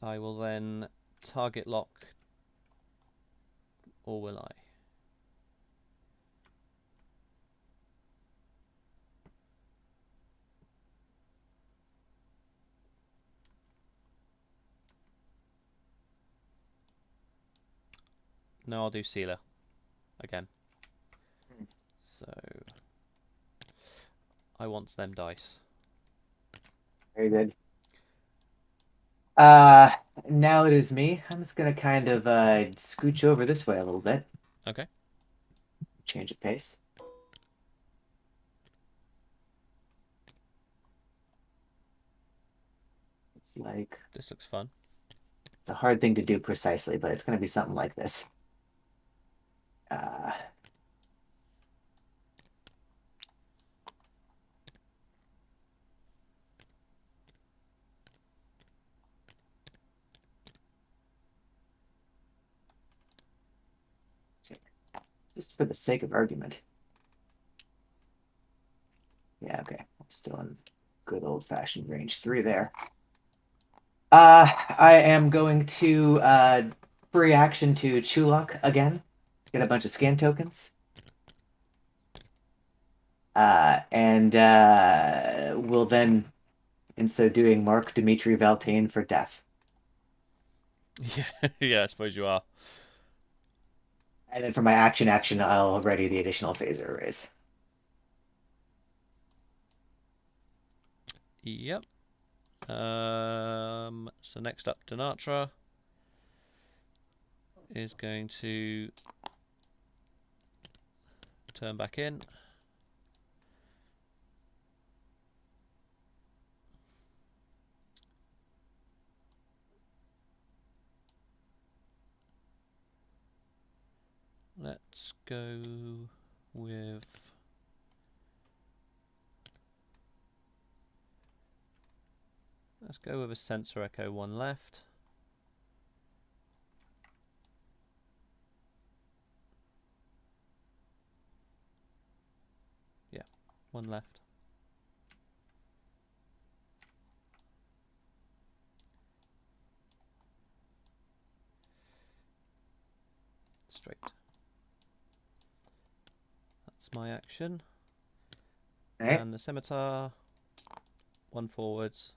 B: I will then target lock, or will I? No, I'll do sealer again. So I want them dice.
A: Very good. Uh, Now it is me. I'm just gonna kind of scooch over this way a little bit,
B: Okay.
A: change of pace. It's like
B: This looks fun.
A: it's a hard thing to do precisely, but it's gonna be something like this. Uh, just for the sake of argument. Yeah, okay. I'm still in good old-fashioned range 3 there. I am going to free action to Chulok again. Get a bunch of scan tokens. And will then, in so doing, mark Dmitry Valtain for death.
B: Yeah, yeah, I suppose you are.
A: And then for my action, I'll ready the additional phaser arrays.
B: Yep. So next up, Donatra is going to turn back in. Let's go with a sensor echo, 1 left. Yeah, 1 left. Straight. That's my action.
A: All right.
B: And the scimitar, 1 forwards.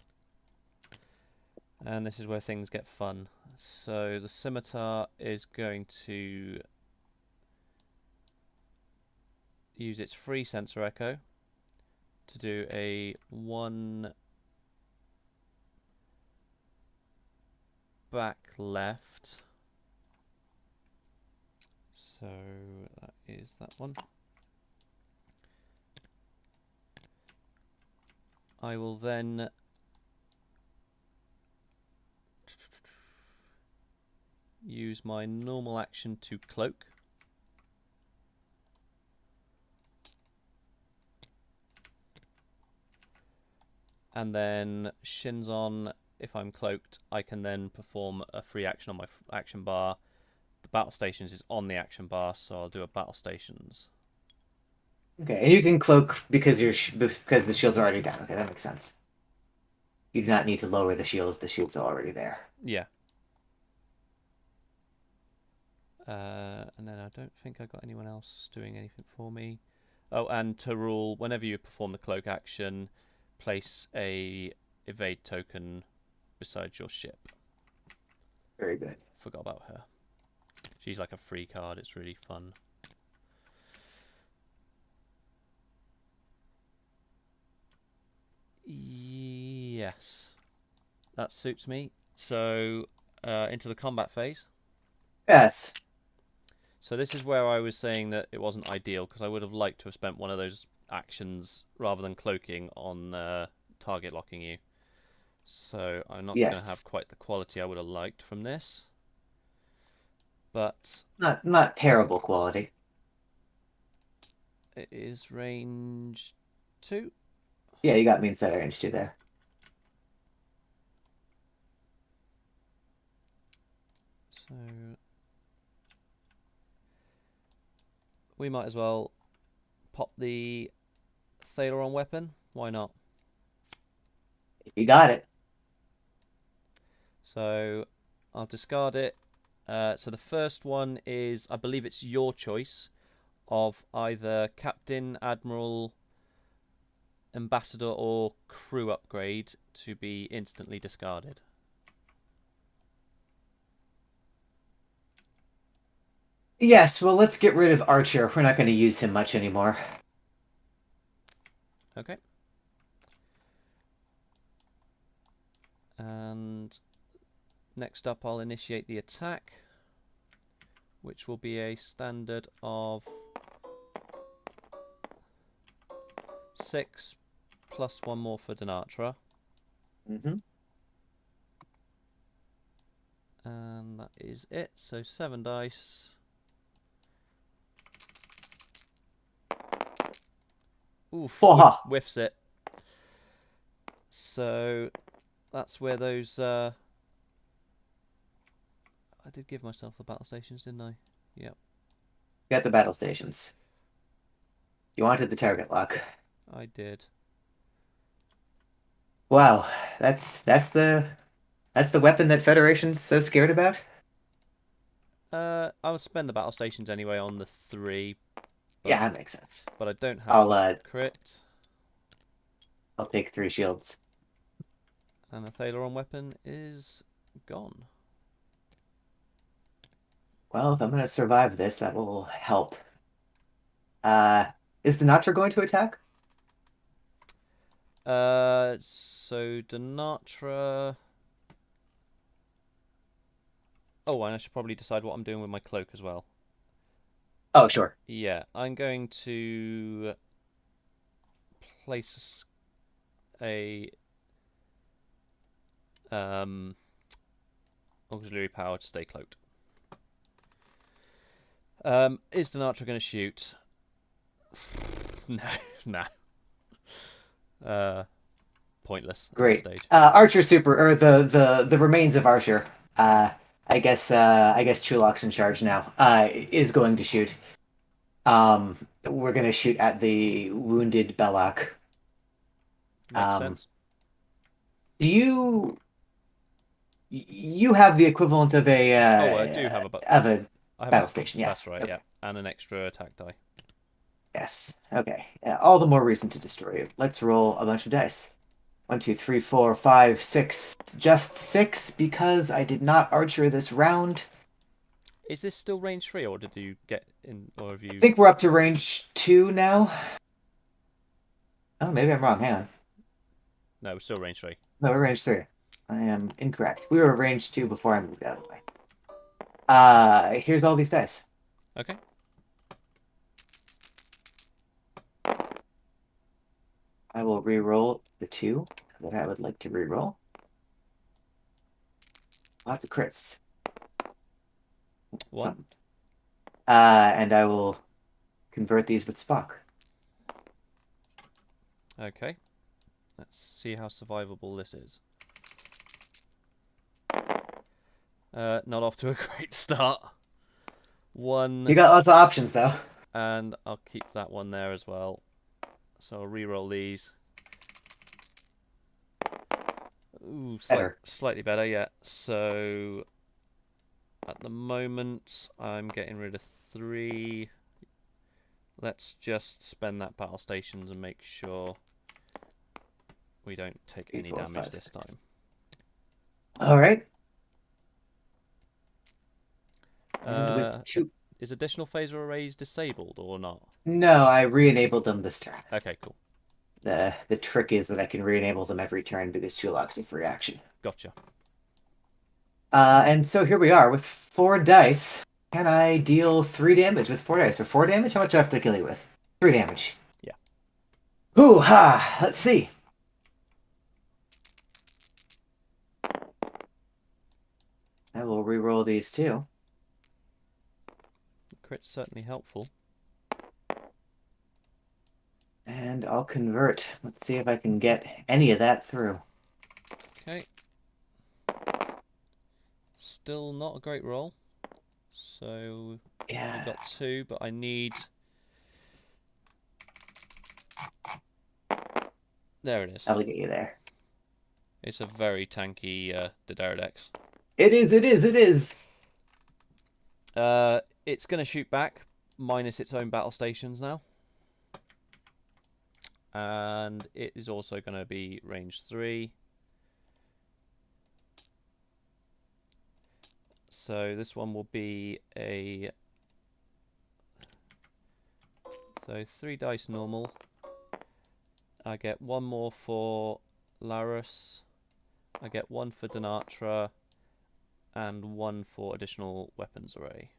B: And this is where things get fun. So the scimitar is going to use its free sensor echo to do a 1 back left. So that is that one. I will then use my normal action to cloak. And then shins on, if I'm cloaked, I can then perform a free action on my action bar. The battle stations is on the action bar, so I'll do a battle stations.
A: Okay, and you can cloak because because the shields are already down. Okay, that makes sense. You do not need to lower the shields. The shields are already there.
B: Yeah. And then I don't think I got anyone else doing anything for me. Oh, and to rule, whenever you perform the cloak action, place a evade token beside your ship.
A: Very good.
B: Forgot about her. She's like a free card. It's really fun. Yes, that suits me. So, into the combat phase.
A: Yes.
B: So this is where I was saying that it wasn't ideal because I would have liked to have spent one of those actions rather than cloaking on target locking you. So I'm not going to have
A: Yes.
B: quite the quality I would have liked from this, but
A: Not terrible quality.
B: it is range 2.
A: Yeah, you got me inside range too there.
B: So we might as well pop the Thaleron weapon. Why not?
A: You got it.
B: So I'll discard it. So the first one is, I believe it's your choice of either Captain, Admiral, Ambassador, or Crew upgrade to be instantly discarded.
A: Yes, well, let's get rid of Archer. We're not going to use him much anymore.
B: Okay. And next up, I'll initiate the attack, which will be a standard of 6 plus 1 more for Denatra.
A: Mm-hmm.
B: And that is it. So 7 dice. Oof, whiffs it. So that's where those... I did give myself the battle stations, didn't I? Yep.
A: Got the battle stations. You wanted the target lock.
B: I did.
A: Wow, that's the weapon that Federation's so scared about?
B: I would spend the battle stations anyway on the 3,
A: Yeah, that makes sense.
B: but I don't have
A: I'll
B: the crit.
A: I'll take 3 shields.
B: And the Thaleron weapon is gone.
A: Well, if I'm gonna survive this, that will help. Uh, is Denatra going to attack?
B: So Denatra... Oh, and I should probably decide what I'm doing with my cloak as well.
A: Oh, sure.
B: Yeah, I'm going to place a auxiliary power to stay cloaked. Is Denatra going to shoot? No, no. Pointless at this
A: Great.
B: stage.
A: Archer super or the remains of Archer. I guess Chulok's in charge now. Is going to shoot. We're gonna shoot at the wounded Belloc.
B: Makes
A: Um,
B: sense.
A: do you have the equivalent of a
B: Oh, I do have a I have
A: battle
B: a
A: station?
B: That's
A: Yes.
B: right.
A: Okay.
B: Yeah, and an extra attack die.
A: Yes. Okay. All the more reason to destroy you. Let's roll a bunch of dice. 1, 2, 3, 4, 5, 6. Just 6 because I did not archer this round.
B: Is this still range 3, or did you get in, or have
A: I
B: you?
A: think we're up to range 2 now. Oh, maybe I'm wrong. Hang on.
B: No, still range 3.
A: No, we're range 3. I am incorrect. We were range 2 before I moved out of the way. Here's all these dice.
B: Okay.
A: I will re-roll the 2 that I would like to re-roll. Lots of crits.
B: 1.
A: Something. And I will convert these with Spock.
B: Okay. Let's see how survivable this is. Not off to a great start. 1.
A: You got lots of options though.
B: And I'll keep that one there as well. So I'll re-roll these. Ooh, slightly better, yeah. So at the moment, I'm getting rid of 3. Let's just spend that battle stations and make sure we don't take
A: 3,
B: any
A: 4,
B: damage
A: 5,
B: this
A: 6.
B: time.
A: All right. And with
B: Uh,
A: two.
B: is additional phaser arrays disabled or not?
A: No, I re-enabled them this turn.
B: Okay, cool.
A: The trick is that I can re-enable them every turn because two locks a free action.
B: Gotcha.
A: And so here we are with 4 dice. Can I deal 3 damage with 4 dice? For 4 damage, how much do I have to kill you with? 3 damage.
B: Yeah.
A: Ooh ha! Let's see. I will re-roll these too.
B: Crit's certainly helpful.
A: And I'll convert. Let's see if I can get any of that through.
B: Okay. Still not a great roll. So
A: Yeah.
B: we got 2, but I need. There it is.
A: That'll get you there.
B: It's a very tanky Daenerys.
A: It is, it is, it is.
B: It's going to shoot back, minus its own battle stations now. And it is also going to be range 3. So this one will be a... So 3 dice normal. I get 1 more for Larus. I get 1 for Denatra. And 1 for additional weapons array.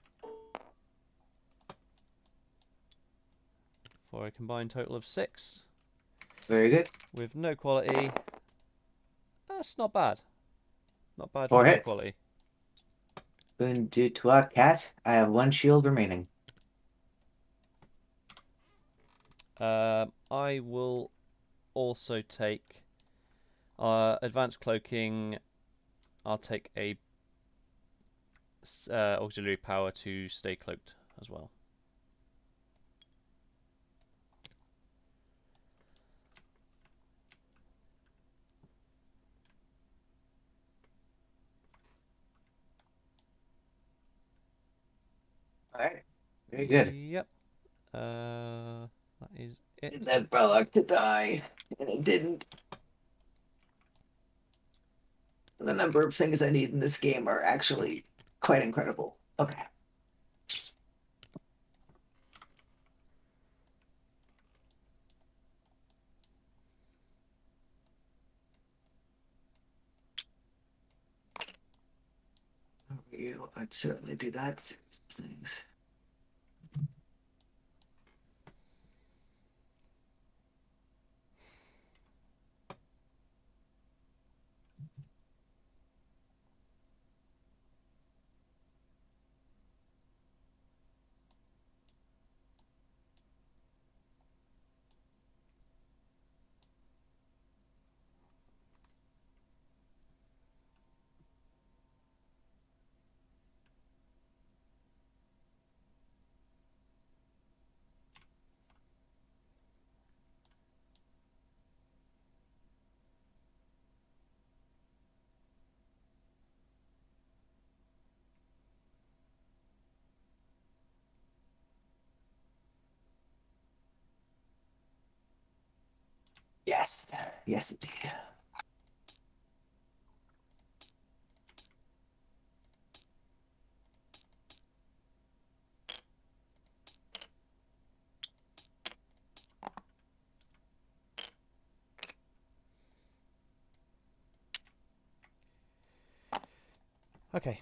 B: For a combined total of 6.
A: Very good.
B: With no quality. That's not bad. Not bad for
A: 4
B: no
A: hits.
B: quality.
A: Un, deux, trois, quatre. I have 1 shield remaining.
B: I will also take advanced cloaking. I'll take a auxiliary power to stay cloaked as well.
A: All right. Very good.
B: Yep. That is it.
A: That Belloc to die, and it didn't. The number of things I need in this game are actually quite incredible. Okay. I'd certainly do that series of things. Yes. Yes, indeed.
B: Okay.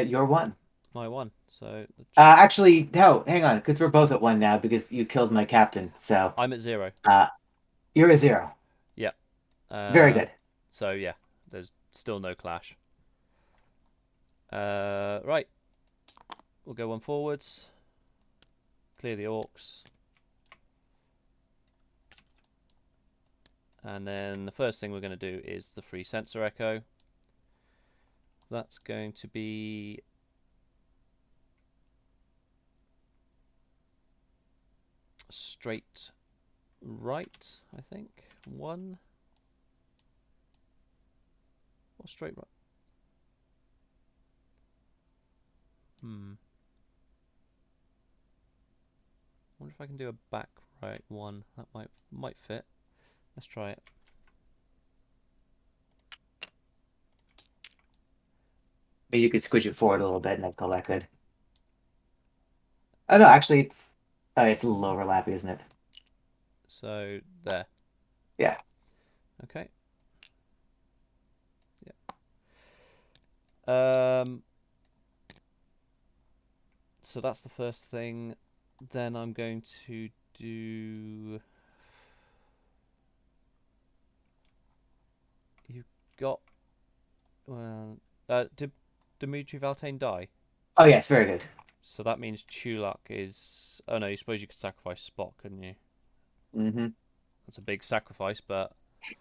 A: You're 1.
B: My 1. So
A: Actually, no, hang on, because we're both at 1 now because you killed my captain. So,
B: I'm at 0.
A: uh, you're a 0.
B: Yep.
A: Very good.
B: So yeah, there's still no clash. Right. We'll go 1 forwards. Clear the orcs. And then the first thing we're going to do is the free sensor echo. That's going to be straight right, I think. 1 or straight right. Wonder if I can do a back right 1. That might fit. Let's try it.
A: Maybe you could squish it forward a little bit and I'd call that good. Oh no, actually it's a little overlappy, isn't it?
B: So there.
A: Yeah.
B: Okay. Yeah. So that's the first thing. Then I'm going to do. You've got. Well, did Dimitri Valtain die?
A: Oh yes, very good.
B: So that means Chulak is. Oh no, you suppose you could sacrifice Spot, couldn't you?
A: Mm-hmm.
B: That's a big sacrifice, but.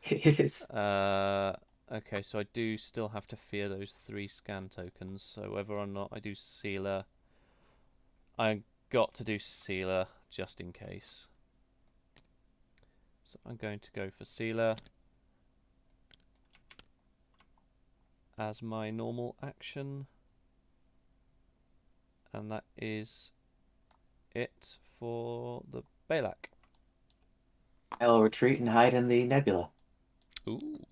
A: It is.
B: Uh, okay, so I do still have to fear those 3 scan tokens. So whether or not I do Sealer, I got to do Sealer just in case. So I'm going to go for Sealer as my normal action, and that is it for the Balak.
A: I'll retreat and hide in the nebula
B: Ooh,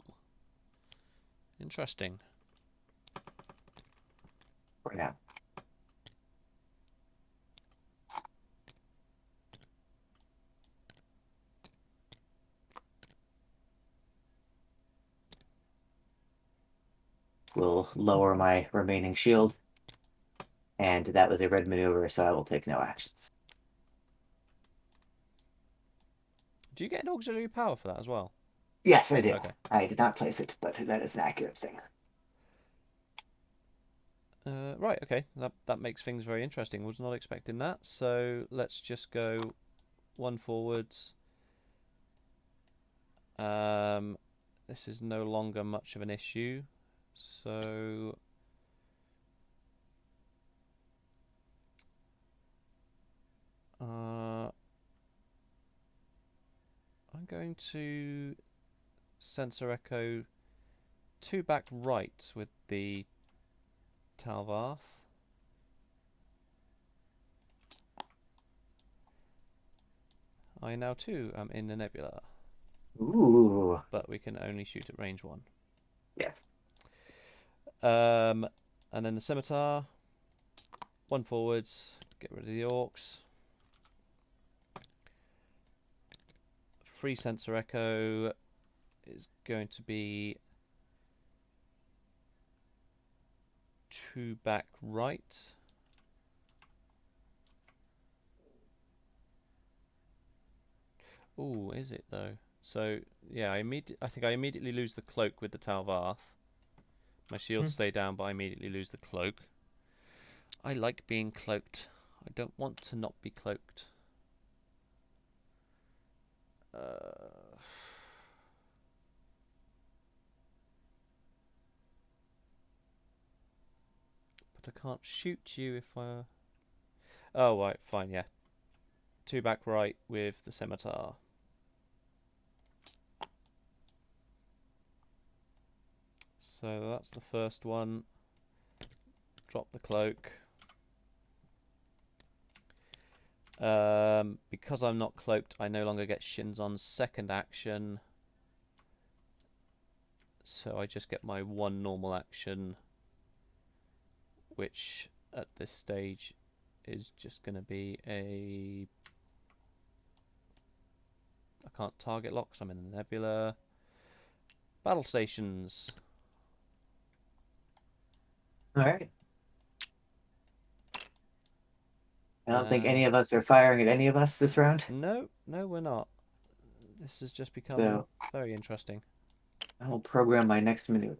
B: interesting.
A: for now. Will lower my remaining shield, and that was a red maneuver, so I will take no actions.
B: Do you get an auxiliary power for that as well?
A: Yes, I do.
B: Okay.
A: I did not place it, but that is an accurate thing.
B: Right, okay. That makes things very interesting. Was not expecting that. So let's just go 1 forwards. This is no longer much of an issue. So I'm going to sensor echo 2 back right with the Talvarth. I now too am in the nebula,
A: Ooh.
B: but we can only shoot at range 1.
A: Yes.
B: And then the scimitar, 1 forwards, get rid of the orcs. Free sensor echo is going to be 2 back right. Ooh, is it though? So yeah, I think I immediately lose the cloak with the Talvarth. My shields stay down, but I immediately lose the cloak. I like being cloaked. I don't want to not be cloaked. But I can't shoot you if I. Oh right, fine, yeah. 2 back right with the scimitar. So that's the first one. Drop the cloak. Because I'm not cloaked, I no longer get Shinzon's second action. So I just get my 1 normal action, which at this stage is just going to be a. I can't target lock because I'm in the nebula. Battle stations.
A: All right. I don't think
B: Uh,
A: any of us are firing at any of us this round.
B: no, no, we're not. This has just become
A: So
B: very interesting.
A: I'll program my next maneuver.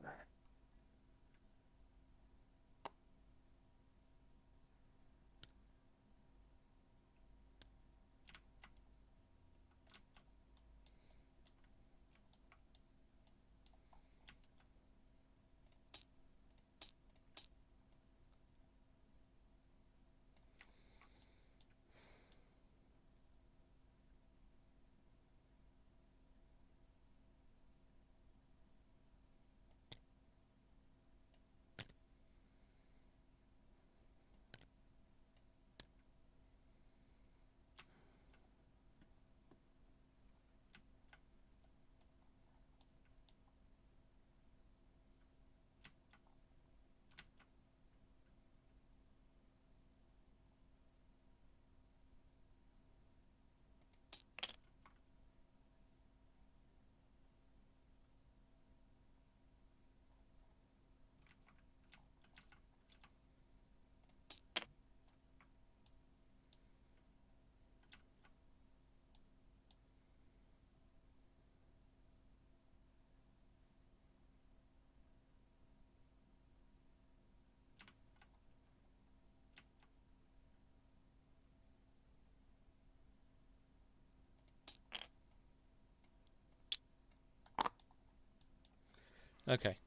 B: Okay.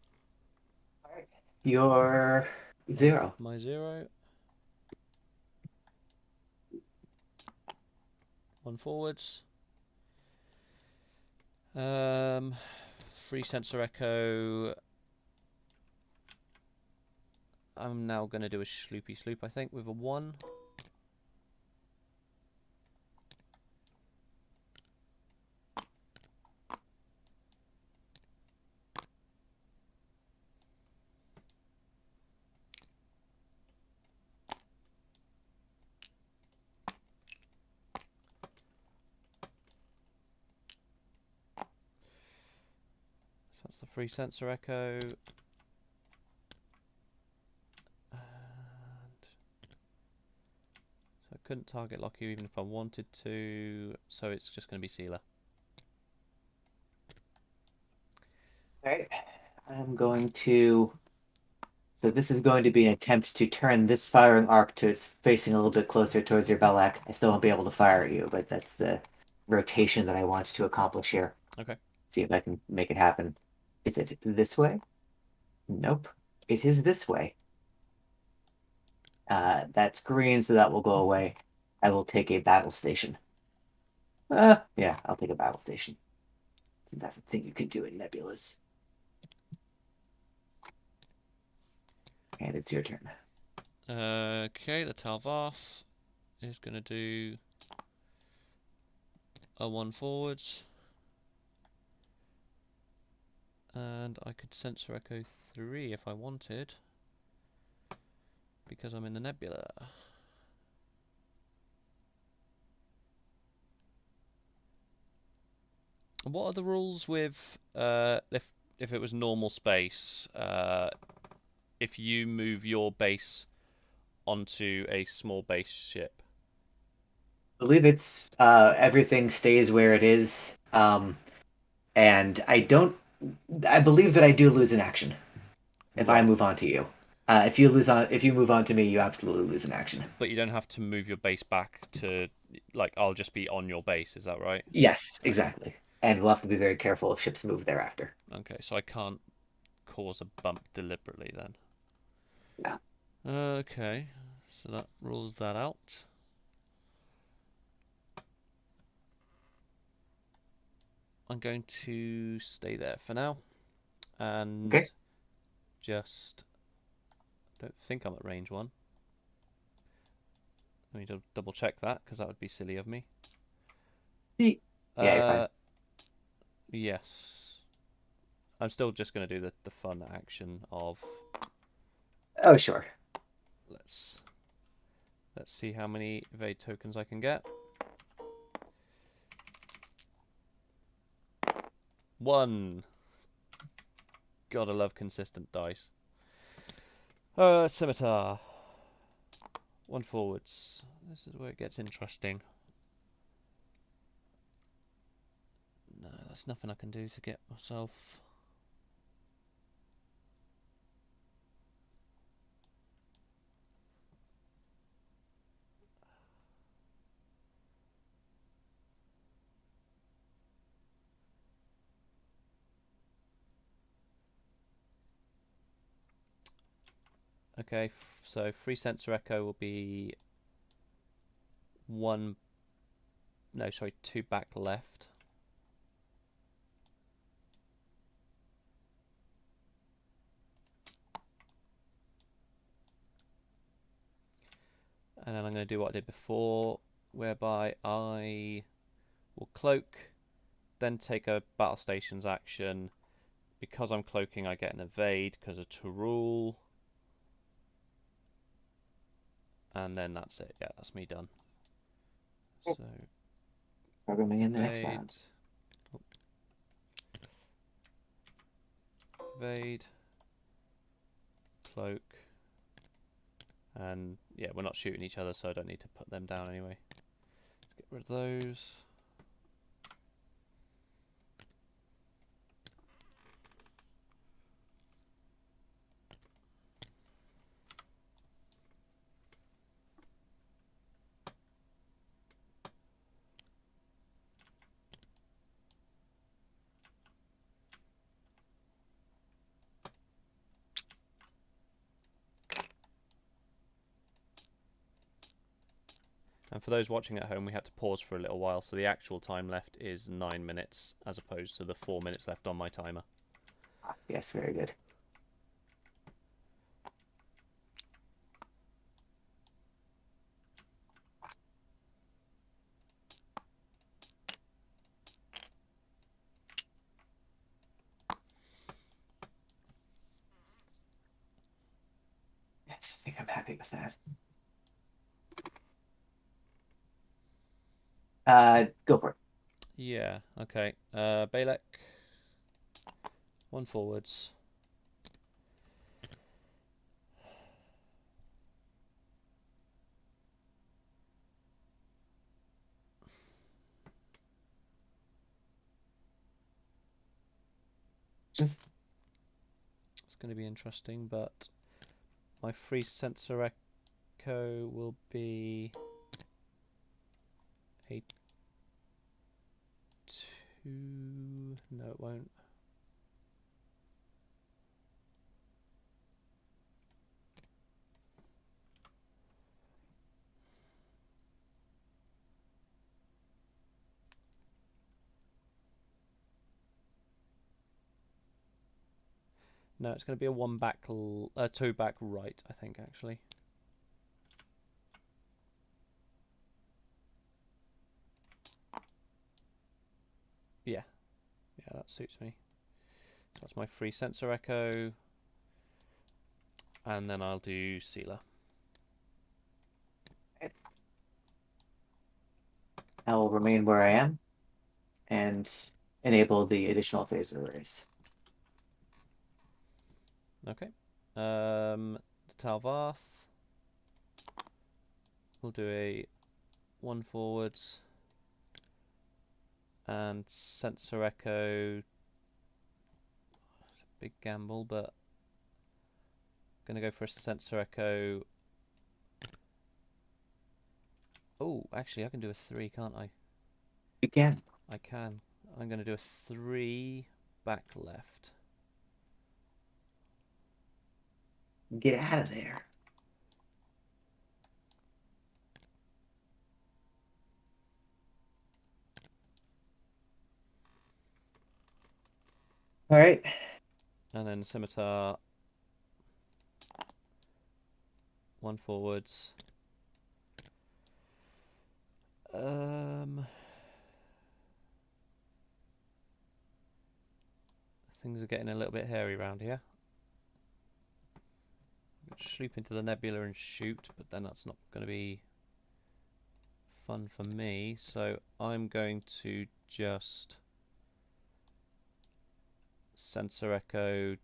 A: You're zero.
B: My 0. 1 forwards. Um, free sensor echo. I'm now going to do a sloopy sloop, I think, with a 1. So that's the free sensor echo. And so I couldn't target lock you even if I wanted to, so it's just going to be sealer.
A: All right. I'm going to. So this is going to be an attempt to turn this firing arc to facing a little bit closer towards your Belak. I still won't be able to fire at you, but that's the rotation that I want to accomplish here.
B: Okay.
A: See if I can make it happen. Is it this way? Nope. It is this way. That's green, so that will go away. I will take a battle station. Yeah, I'll take a battle station. Since that's the thing you can do in nebulas. And it's your turn.
B: Okay, the Talvarth is going to do a 1 forwards. And I could sensor echo 3 if I wanted, because I'm in the nebula. What are the rules with if it was normal space? If you move your base onto a small base ship.
A: I believe it's everything stays where it is. And I believe that I do lose an action if I
B: Right.
A: move on to you. If you move on to me, you absolutely lose an action.
B: But you don't have to move your base back to, like, I'll just be on your base, is that right?
A: Yes,
B: Okay.
A: exactly. And we'll have to be very careful if ships move thereafter.
B: Okay, so I can't cause a bump deliberately then.
A: Yeah.
B: Okay, so that rules that out. I'm going to stay there for now and
A: Okay.
B: just don't think I'm at range 1. I need to double check that because that would be silly of me.
A: Yeah, you're fine.
B: Uh, yes. I'm still just going to do the fun action of
A: Oh, sure.
B: let's let's see how many evade tokens I can get. 1. Gotta love consistent dice. Scimitar. 1 forwards. This is where it gets interesting. No, that's nothing I can do to get myself. Okay, so free sensor echo will be 1. No, sorry, 2 back left. And then I'm going to do what I did before, whereby I will cloak, then take a battle stations action. Because I'm cloaking, I get an evade because of Turul. And then that's it. Yeah, that's me done. So,
A: Programming in the next
B: evade.
A: round.
B: Oh, evade. Cloak. And yeah, we're not shooting each other, so I don't need to put them down anyway. Get rid of those. And for those watching at home, we had to pause for a little while, so the actual time left is 9 minutes as opposed to the 4 minutes left on my timer.
A: Yes, very good. Yes, I think I'm happy with that. Go for it.
B: Yeah, okay. Balek, one forwards.
A: Just
B: It's going to be interesting, but my free sensor echo will be a 2. No, it won't. No, it's going to be a 2 back right, I think, actually. Yeah, yeah, that suits me. That's my free sensor echo. And then I'll do sealer.
A: I will remain where I am and enable the additional phaser arrays.
B: Okay. The Talvarth. We'll do a 1 forwards and sensor echo. It's a big gamble, but gonna go for a sensor echo. Oh, actually, I can do a 3, can't I?
A: You can
B: I can. I'm gonna do a 3 back left.
A: get out of there. All right.
B: And then scimitar. 1 forwards. Things are getting a little bit hairy around here. Swoop into the nebula and shoot, but then that's not going to be fun for me. So I'm going to just sensor echo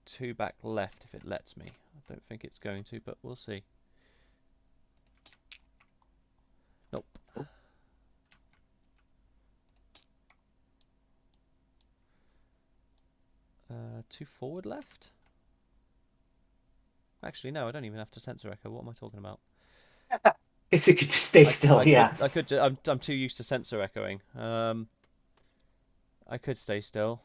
B: 2 back left if it lets me. I don't think it's going to, but we'll see. Nope. 2 forward left? Actually, no, I don't even have to sensor echo. What am I talking about?
A: Guess you could just stay
B: I,
A: still.
B: I could,
A: Yeah.
B: I could. I'm too used to sensor echoing. I could stay still.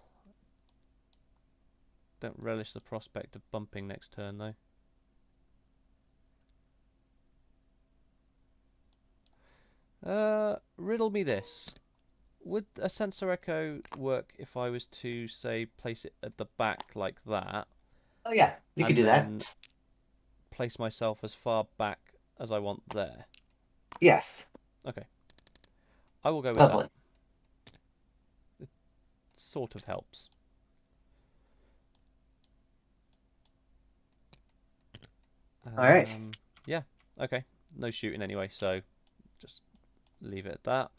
B: Don't relish the prospect of bumping next turn though. Riddle me this. Would a sensor echo work if I was to, say, place it at the back like that,
A: Oh yeah, you could
B: and
A: do that.
B: then place myself as far back as I want there?
A: Yes.
B: Okay, I will go with that.
A: Lovely.
B: It sort of helps.
A: All right.
B: Yeah, okay. No shooting anyway, so just leave it at that.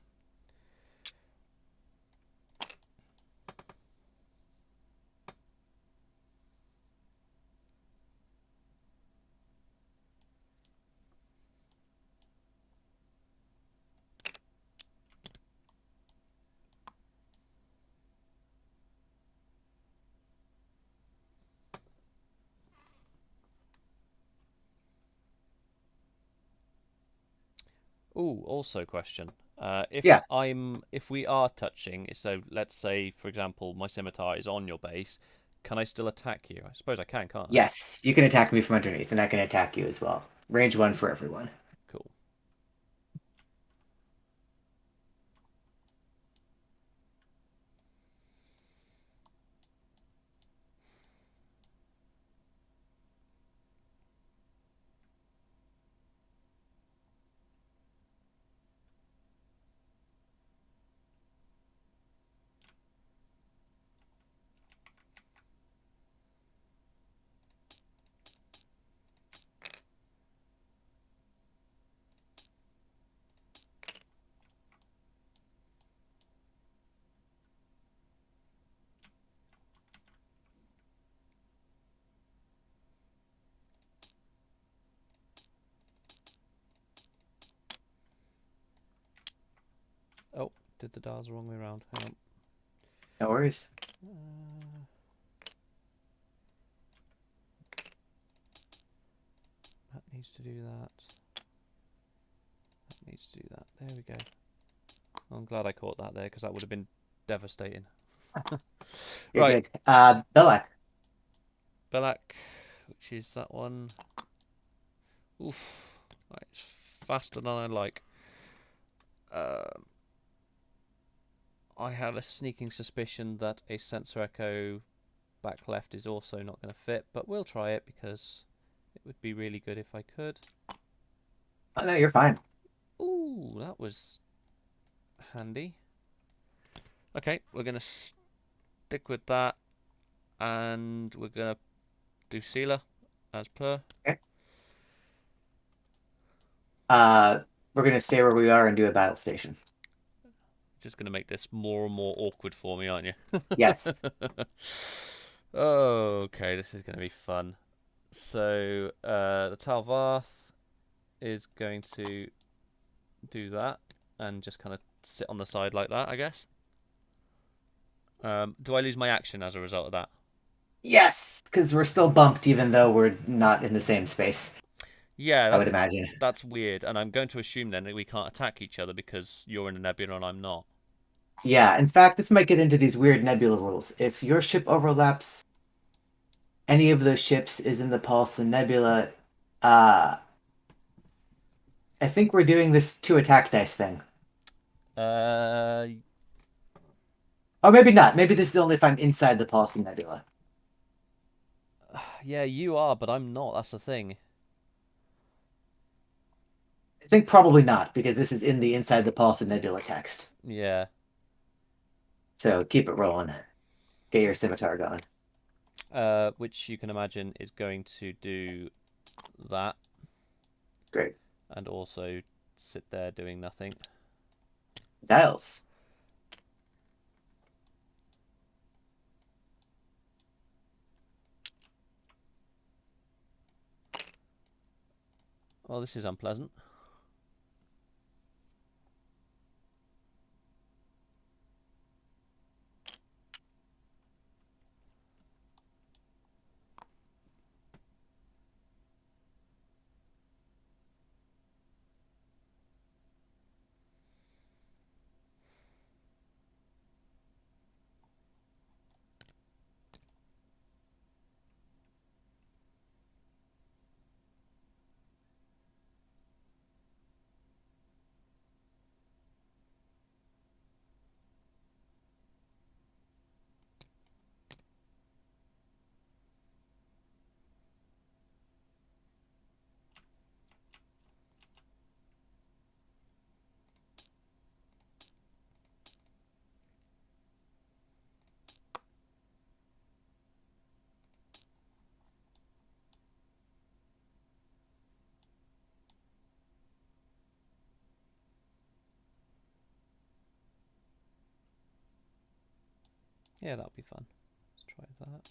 B: Ooh, also question.
A: Yeah.
B: If we are touching, so let's say, for example, my scimitar is on your base, can I still attack you? I suppose I can, can't I?
A: Yes, you can attack me from underneath, and I can attack you as well. Range one for everyone.
B: did the dials the wrong way around. Hang on.
A: No worries.
B: That needs to do that. That needs to do that. There we go. I'm glad I caught that there because that would have been devastating.
A: You're
B: Right,
A: good. Belak.
B: Belak, which is that one. Oof. Right, it's faster than I like. I have a sneaking suspicion that a sensor echo back left is also not going to fit, but we'll try it because it would be really good if I could.
A: Oh no, you're fine.
B: Ooh, that was handy. Okay, we're going to stick with that, and we're going to do sealer as per.
A: Okay. Uh, we're gonna stay where we are and do a battle station.
B: Just going to make this more and more awkward for me, aren't you?
A: Yes.
B: Okay, this is going to be fun. So, the Talvarth is going to do that and just kind of sit on the side like that, I guess. Do I lose my action as a result of that?
A: Yes, because we're still bumped even though we're not in the same space,
B: Yeah,
A: I would imagine.
B: that's weird. And I'm going to assume then that we can't attack each other because you're in a nebula and I'm not.
A: Yeah, in fact, this might get into these weird nebula rules. If your ship overlaps any of those ships is in the Paulson Nebula, uh, I think we're doing this two attack dice thing.
B: Uh,
A: Or maybe not. Maybe this is only if I'm inside the Paulson Nebula.
B: yeah, you are, but I'm not. That's the thing.
A: I think probably not, because this is in the inside the Paulson Nebula text.
B: Yeah.
A: So keep it rolling. Get your scimitar going.
B: Which you can imagine is going to do that
A: Great.
B: and also sit there doing nothing.
A: Dials.
B: Well, this is unpleasant. Yeah, that'll be fun. Let's try that.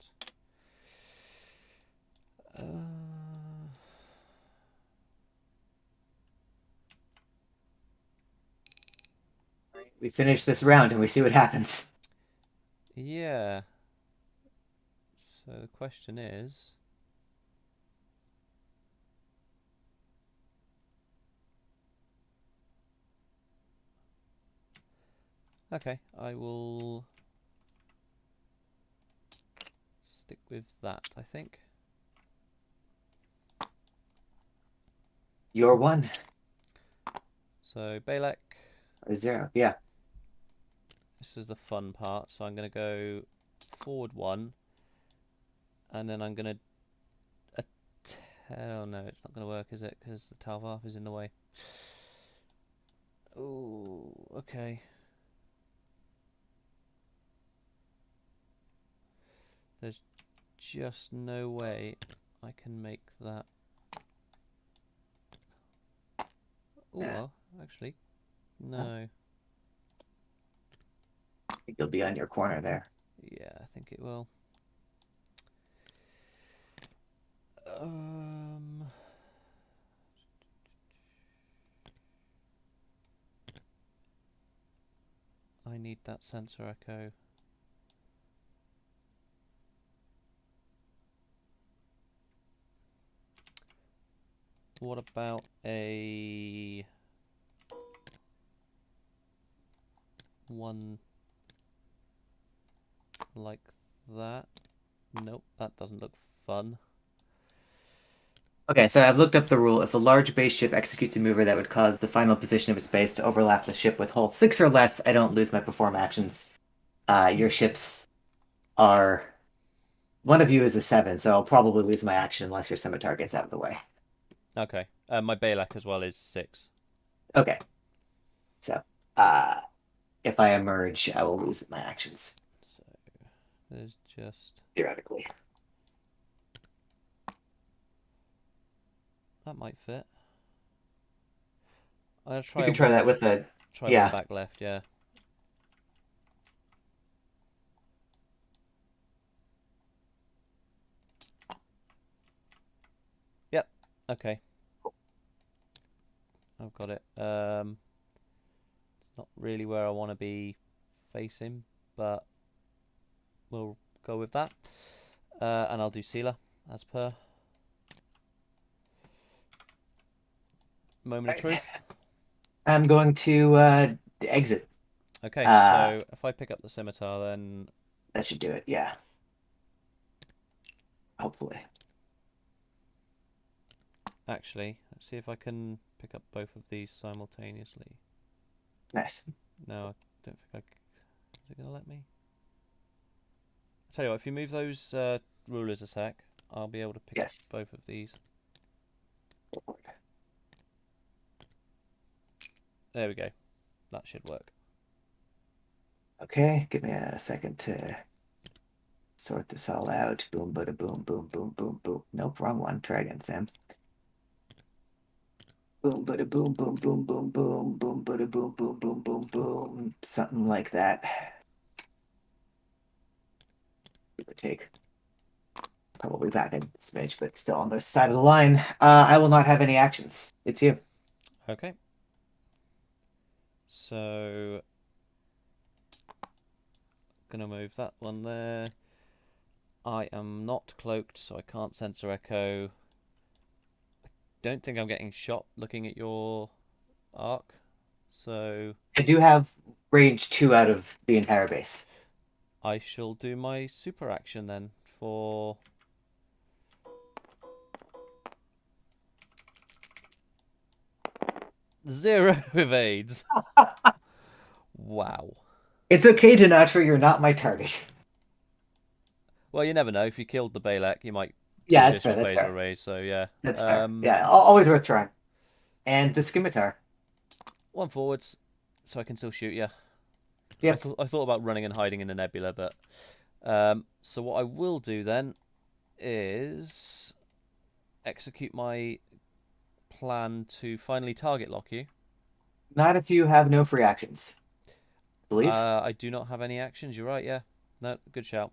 A: We finish this round and we see what happens.
B: Yeah. So the question is, okay, I will stick with that, I think.
A: You're one.
B: So Balek,
A: Or zero. Yeah.
B: this is the fun part. So I'm going to go forward one, and then I'm going to. Oh no, it's not going to work, is it? Because the Talvarth is in the way. Oh, okay. There's just no way I can make that. Oh well, actually, no.
A: I think you'll be on your corner there.
B: Yeah, I think it will. I need that sensor echo. What about a one like that? Nope, that doesn't look fun.
A: Okay, so I've looked up the rule. If a large base ship executes a maneuver that would cause the final position of its base to overlap the ship with hull 6 or less, I don't lose my perform actions. Your ships are... One of you is a 7, so I'll probably lose my action unless your scimitar gets out of the way.
B: Okay. My Balak as well is 6.
A: Okay, so uh, if I emerge, I will lose my actions,
B: So there's just
A: theoretically.
B: that might fit. I'm gonna
A: You
B: try a
A: can try that with a...
B: one
A: Yeah,
B: back left. Yeah. Yep. Okay. I've got it. It's not really where I want to be facing, but we'll go with that. And I'll do sealer as per. Moment of
A: right.
B: truth.
A: I'm going to exit.
B: Okay,
A: Uh,
B: so if I pick up the scimitar, then
A: that should do it, yeah, hopefully.
B: actually, let's see if I can pick up both of these simultaneously.
A: Nice.
B: No, I don't think is it going to let me? I'll tell you what, if you move those rulers a sec, I'll be able to pick up
A: Yes.
B: both of these. There we go. That should work.
A: Okay, give me a second to sort this all out. Boom, bada, boom, boom, boom, boom, boom. Nope, wrong one. Try again, Sam. Boom, bada, boom, boom, boom, boom, boom, boom, bada, boom, boom, boom, boom, boom. Something like that. Give or take. Probably back a smidge, but still on the side of the line. I will not have any actions. It's you.
B: Okay. So, gonna move that one there. I am not cloaked, so I can't sensor echo. Don't think I'm getting shot looking at your arc. So
A: I do have range 2 out of the entire base.
B: I shall do my super action then for 0 evades. Wow.
A: It's okay, Denatra, you're not my target.
B: Well, you never know. If you killed the Balak, you might do
A: Yeah, that's fair.
B: additional
A: That's
B: phase
A: fair.
B: arrays. So yeah.
A: That's fair. Yeah, always worth trying. And the scimitar.
B: One forwards, so I can still shoot you.
A: Yep.
B: I thought about running and hiding in the nebula, but so what I will do then is execute my plan to finally target lock you.
A: Not if you have no free actions. Believe?
B: I do not have any actions. You're right. Yeah. No. Good shout.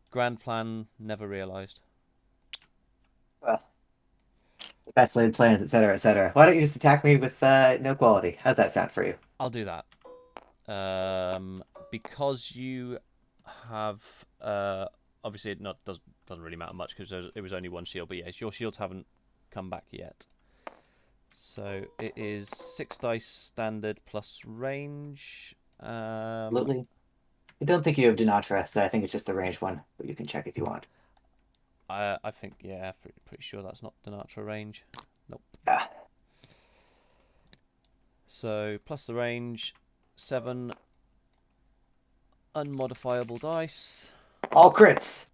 B: Grand plan never realised.
A: Well, best laid plans, etc., etc. Why don't you just attack me with no quality? How's that sound for you?
B: I'll do that. Because you have obviously it not doesn't really matter much because it was only one shield, but yes, your shields haven't come back yet. So it is 6 dice standard plus range.
A: Absolutely. I don't think you have Denatra, so I think it's just the range one, but you can check if you want.
B: I think yeah, pretty sure that's not the Denatra range. Nope.
A: Yeah.
B: So plus the range, 7 unmodifiable dice.
A: All crits.
B: That's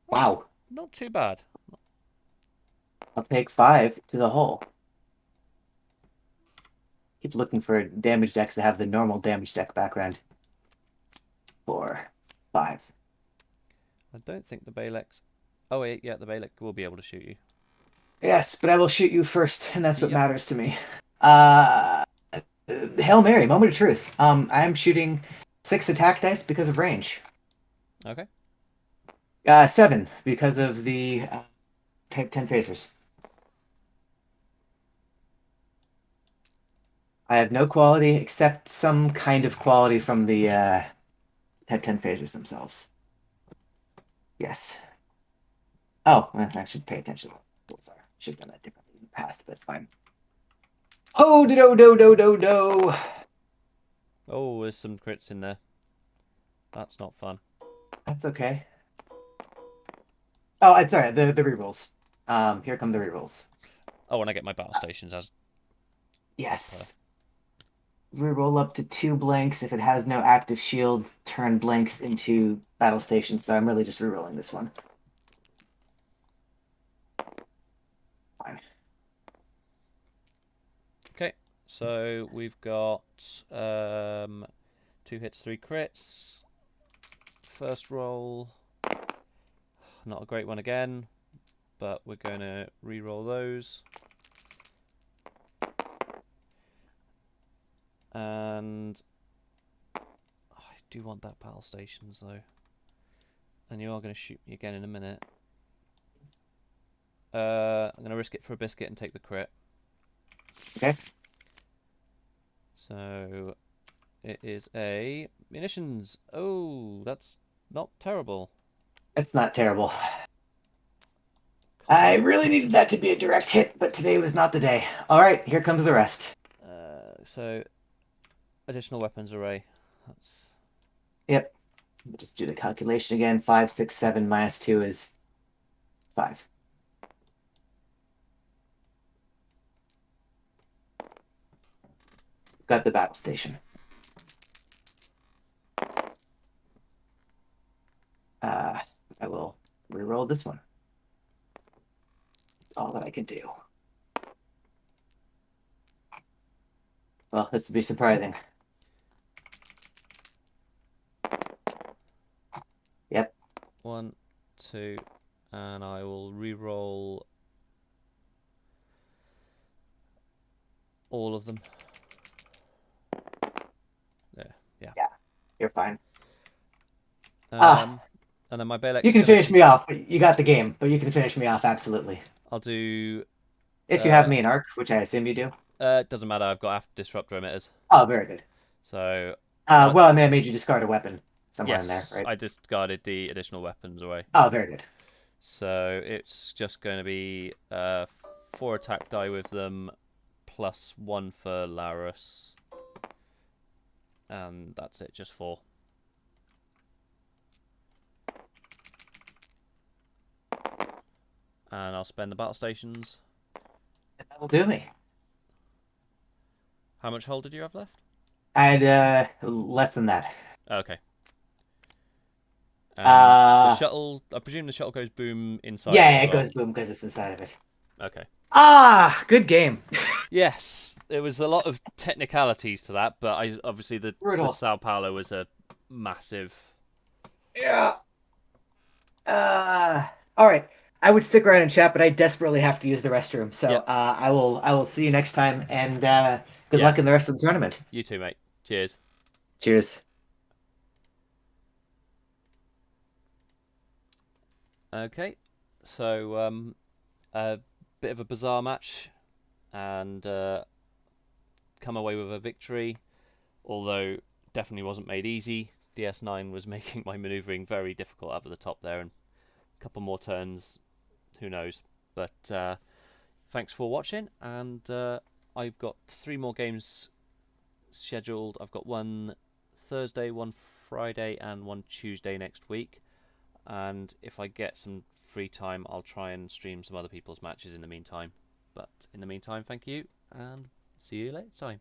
A: Wow.
B: not too bad.
A: I'll take 5 to the hole. Keep looking for damage decks that have the normal damage deck background. 4, 5.
B: I don't think the Balex. Oh wait, yeah, the Balek will be able to shoot you.
A: Yes, but I will shoot you first, and that's what
B: Yep.
A: matters to me. Uh, Hail Mary, moment of truth. I am shooting 6 attack dice because of range.
B: Okay.
A: 7 because of the type 10 phasers. I have no quality except some kind of quality from the 10 phasers themselves. Yes. Oh, I should pay attention to what rules are. Should have done that differently in the past, but it's fine. Oh, no, no, no, no, no.
B: Oh, there's some crits in there. That's not fun.
A: That's okay. Oh, I'm sorry. The rerolls. Here come the rerolls.
B: Oh, when I get my battle stations as per.
A: Yes. Reroll up to 2 blanks. If it has no active shields, turn blanks into battle stations. So I'm really just rerolling this one. Fine.
B: Okay, so we've got 2 hits, 3 crits. First roll, not a great one again, but we're going to re-roll those. And I do want that battle stations though. And you are going to shoot me again in a minute. I'm going to risk it for a biscuit and take the crit.
A: Okay.
B: So it is a munitions. Oh, that's not terrible.
A: It's not terrible. I really needed that to be a direct hit, but today was not the day. All right, here comes the rest.
B: So additional weapons array. That's
A: Yep. We'll just do the calculation again. 5, 6, 7 minus 2 is 5. Got the battle station. Uh, I will reroll this one. That's all that I can do. Well, this would be surprising. Yep.
B: 1, 2, and I will re-roll all of them. There, yeah.
A: Yeah, you're fine.
B: And then my Balex
A: You
B: is
A: can
B: going to
A: finish
B: keep.
A: me off. You got the game, but you can finish me off absolutely.
B: I'll do.
A: If you have me in arc, which I assume you do.
B: It doesn't matter. I've got disruptor emitters,
A: Oh, very good.
B: so
A: Well, I mean, I made you discard a weapon somewhere in there,
B: yes,
A: right?
B: I discarded the additional weapons away.
A: Oh, very good.
B: So it's just going to be 4 attack die with them, plus 1 for Larus, and that's it. Just 4. And I'll spend the battle stations.
A: That'll do me.
B: How much hull did you have left?
A: I had less than that.
B: Okay. The
A: Uh,
B: shuttle. I presume the shuttle goes boom inside
A: yeah,
B: it
A: yeah,
B: as
A: it
B: well.
A: goes boom because it's inside of it.
B: Okay.
A: Ah, good game.
B: Yes, there was a lot of technicalities to that, but I obviously the
A: Brutal.
B: Sao Paulo was a massive.
A: Yeah. All right. I would stick around and chat, but I desperately have to use the restroom. So
B: Yep.
A: I will see you next time, and good
B: Yeah.
A: luck in the rest of the tournament.
B: You too, mate. Cheers.
A: Cheers.
B: Okay. So a bit of a bizarre match, and come away with a victory, although definitely wasn't made easy. DS9 was making my manoeuvring very difficult up at the top there, and a couple more turns, who knows. But thanks for watching, and I've got 3 more games scheduled. I've got one Thursday, one Friday, and one Tuesday next week. And if I get some free time, I'll try and stream some other people's matches in the meantime. But in the meantime, thank you, and see you later time.